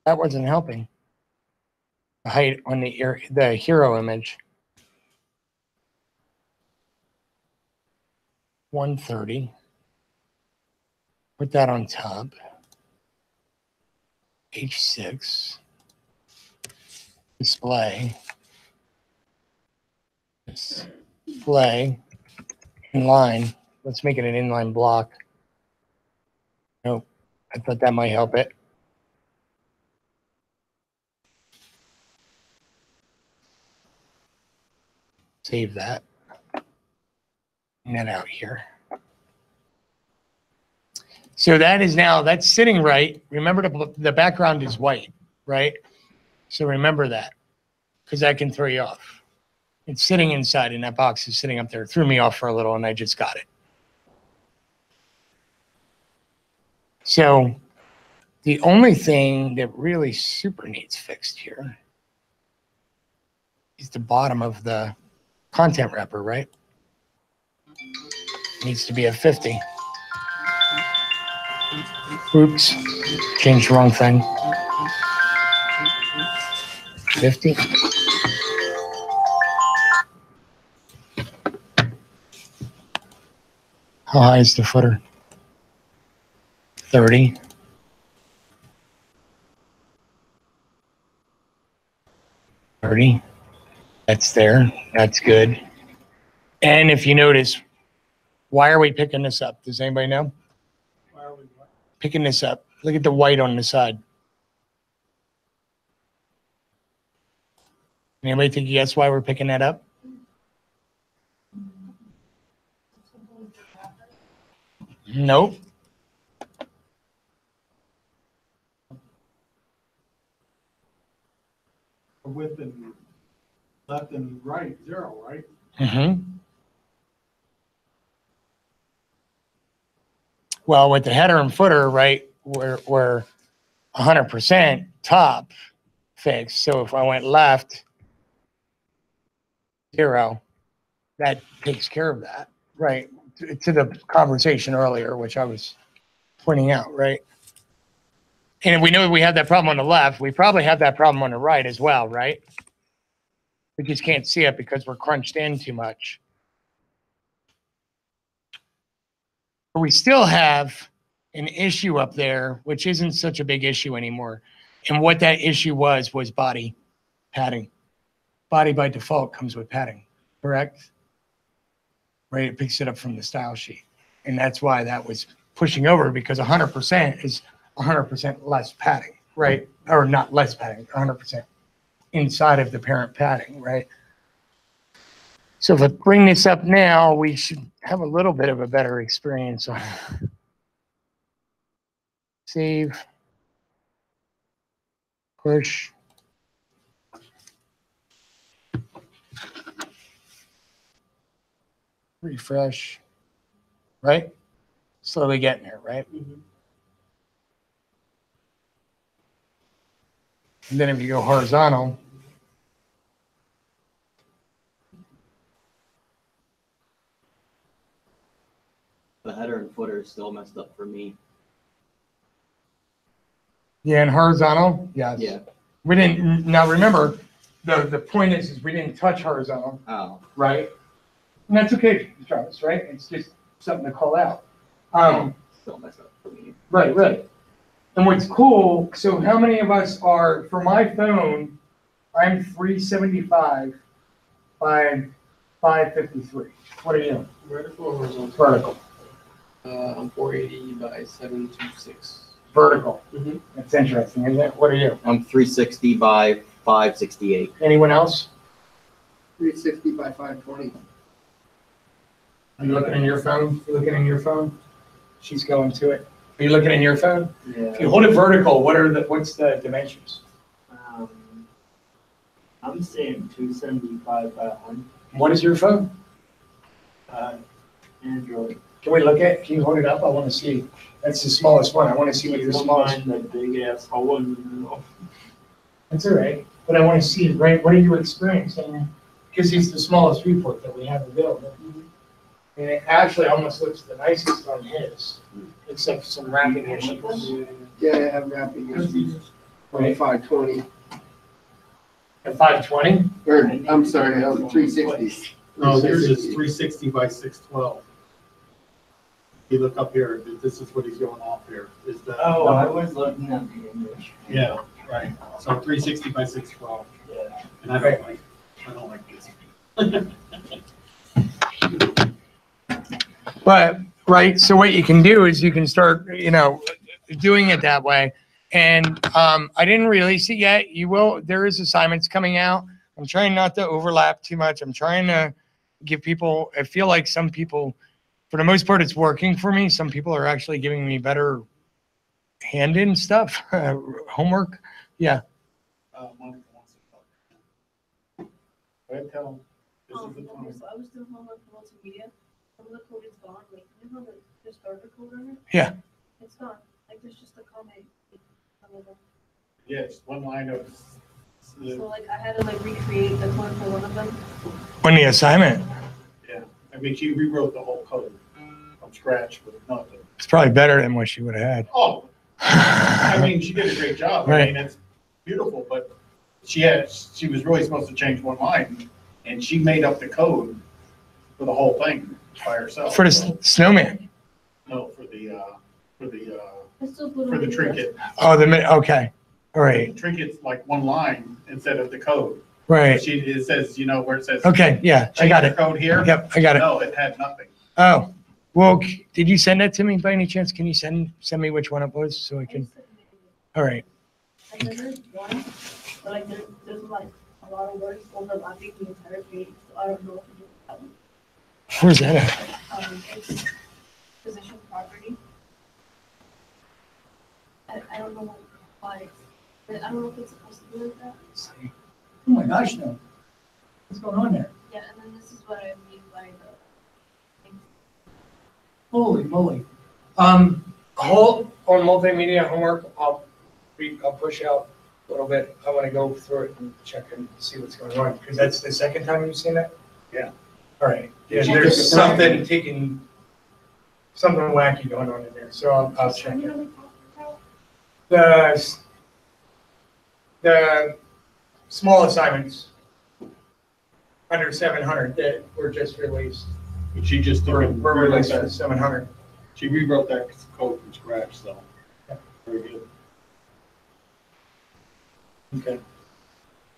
that wasn't helping. The height on the hero image. 130. Put that on top. H6. Display. Display. Inline. Let's make it an inline block. Nope. I thought that might help it. Save that. Net out here. So that is now, that's sitting right. Remember the background is white, right? So remember that, because that can throw you off. It's sitting inside and that box is sitting up there. It threw me off for a little and I just got it. So the only thing that really super needs fixed here is the bottom of the content wrapper, right? Needs to be a 50. Oops, changed the wrong thing. 50. How high is the footer? 30. 30. That's there. That's good. And if you notice, why are we picking this up? Does anybody know? Why are we what? Picking this up. Look at the white on the side. Anybody think you guess why we're picking that up? Nope. The width and Left and right, 0, right? Mm-hmm. Well, with the header and footer, right, we're 100% top fixed. So if I went left, 0, that takes care of that, right? To the conversation earlier, which I was pointing out, right? And we know we have that problem on the left. We probably have that problem on the right as well, right? We just can't see it because we're crunched in too much. But we still have an issue up there, which isn't such a big issue anymore. And what that issue was body padding. Body by default comes with padding, correct? Right, it picks it up from the style sheet. And that's why that was pushing over, because 100% is 100% less padding, right? Or not less padding, 100% inside of the parent padding, right? So if I bring this up now, we should have a little bit of a better experience on it. Save, push. Refresh, right? Slowly getting there, right? And then if you go horizontal, The header and footer is still messed up for me. yeah, and horizontal, yes. Yeah. We didn't, now remember, the point is we didn't touch horizontal, Oh. right? And that's okay, Travis, right? It's just something to call out. Still messed up for me. Right, right. And what's cool, so how many of us are, for my phone, I'm 375 by 553. What are you? Vertical or horizontal? Vertical. I'm 480 by 726. Vertical. Mhm. That's interesting, isn't it? What are you? I'm 360 by 568. Anyone else? 360 by 520. Are you looking in your phone? You looking in your phone? She's going to it. Are you looking in your phone? If you hold it vertical, what's the dimensions? I'm saying 275 by 100. What is your phone? Android. Can we look at, can you hold it up? I want to see. That's the smallest one. I want to see what your Don't smallest. mind that big ass hole in the middle. That's all right. But I want to see, right, what are you experiencing? Because it's the smallest report that we have available. And it actually almost looks the nicest on his, except for some wrapping issues. Yeah, I have wrapping issues. Right. 520. At 520? Or, I'm sorry, 360. No, yours is 360 by 612. You look up here, this is what he's going off here, is the. Oh, I was looking at the English. Yeah, right, so 360 by 612, Yeah. and I don't like this. But, right, so what you can do is you can start, doing it that way. And I didn't release it yet. You will, there is assignments coming out. I'm trying not to overlap too much. I'm trying to give people, I feel like some people, for the most part, it's working for me. Some people are actually giving me better hand-in stuff, homework. Yeah. Monica wants to talk. Go ahead, tell him. This is the Okay, time. so I was doing homework for multimedia. Some of the code is gone, like, you know, the starter code on it? Yeah. It's gone, like, there's just a comment. Some of them. Yeah, just one line of. So like, I had to like recreate the code for one of them. When the assignment, Yeah, I mean, she rewrote the whole code from scratch with nothing. it's probably better than what she would have Oh, I had. mean, she did a great job. I Right. mean, it's beautiful, but she was really supposed to change one line, and she made up the code for the whole thing by herself. For the So, snowman. no, for the I still put for the on trinket. Oh, okay. All right. The trinket's like one line instead of the code. Right. It says, where it says. Okay. Yeah, I change got the it. Code here. Yep, I got it. No, it had nothing. Oh, well, did you send that to me by any chance? Can you send me which one it was so I can? All right. I remember one, but like there's like a lot of words overlapping the entire page, so I don't know what to do with that one. Where's that at? It's position property. I don't know why, but I don't know if it's supposed to be like that. Oh my gosh, no. going on there? Yeah, and then this is what I mean by the. Holy moly. Hold on multimedia homework. I'll push out a little bit. I want to go through it and check and see what's going on, because that's the second time you've seen it? Yeah. All right. Yeah, She there's took a something something wacky going on in there, so I'll check it. The small assignments under 700 that were just released, But she just took were it, released for 700. she rewrote that code from scratch, so. Very good. Okay.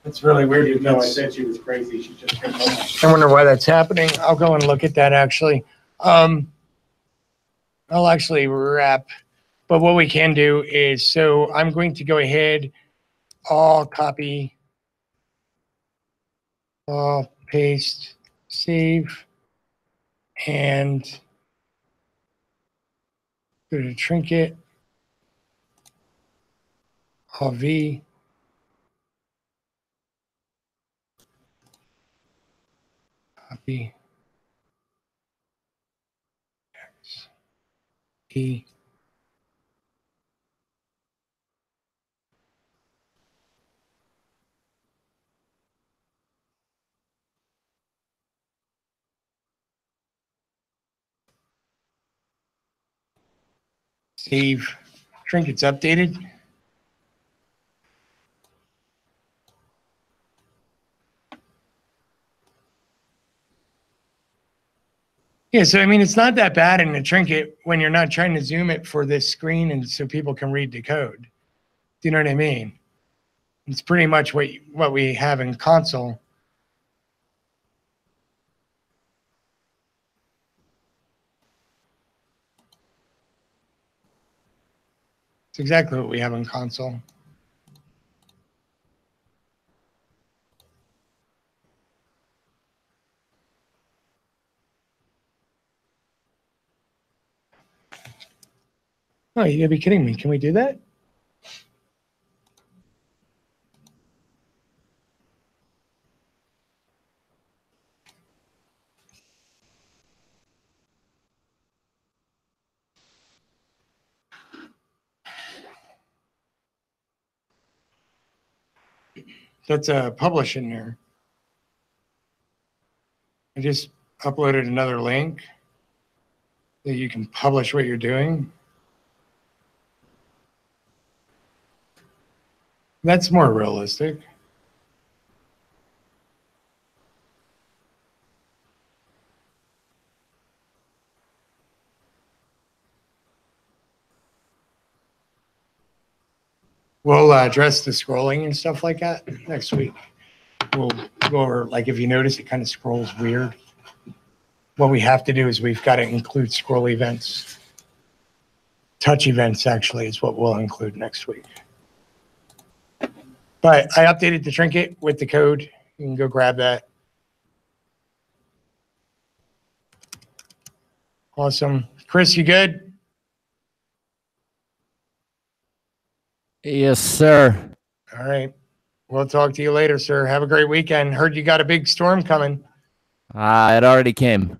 That's really weird. Even though I That's- said she was crazy, she just kept going. I wonder why that's happening. I'll go and look at that actually. I'll actually wrap, but what we can do is, so I'm going to go ahead, I'll copy, I'll paste, save, and go to Trinket, I'll V, copy, X, E, save, Trinket's updated. Yeah, so I mean, it's not that bad in the Trinket when you're not trying to zoom it for this screen and so people can read the code. Do you know what I mean? It's pretty much what we have in console. It's exactly what we have in console. Oh, you gotta be kidding me. Can we do that? That's a publish in there. I just uploaded another link that you can publish what you're doing. That's more realistic. We'll address the scrolling and stuff like that next week. We'll go over, like, if you notice, it kind of scrolls weird. What we have to do is we've got to include scroll events. Touch events, actually, is what we'll include next week. But I updated the Trinket with the code. You can go grab that. Awesome. Chris, you good? Yes, sir. All right. We'll talk to you later, sir. Have a great weekend. Heard you got a big storm coming. It already came.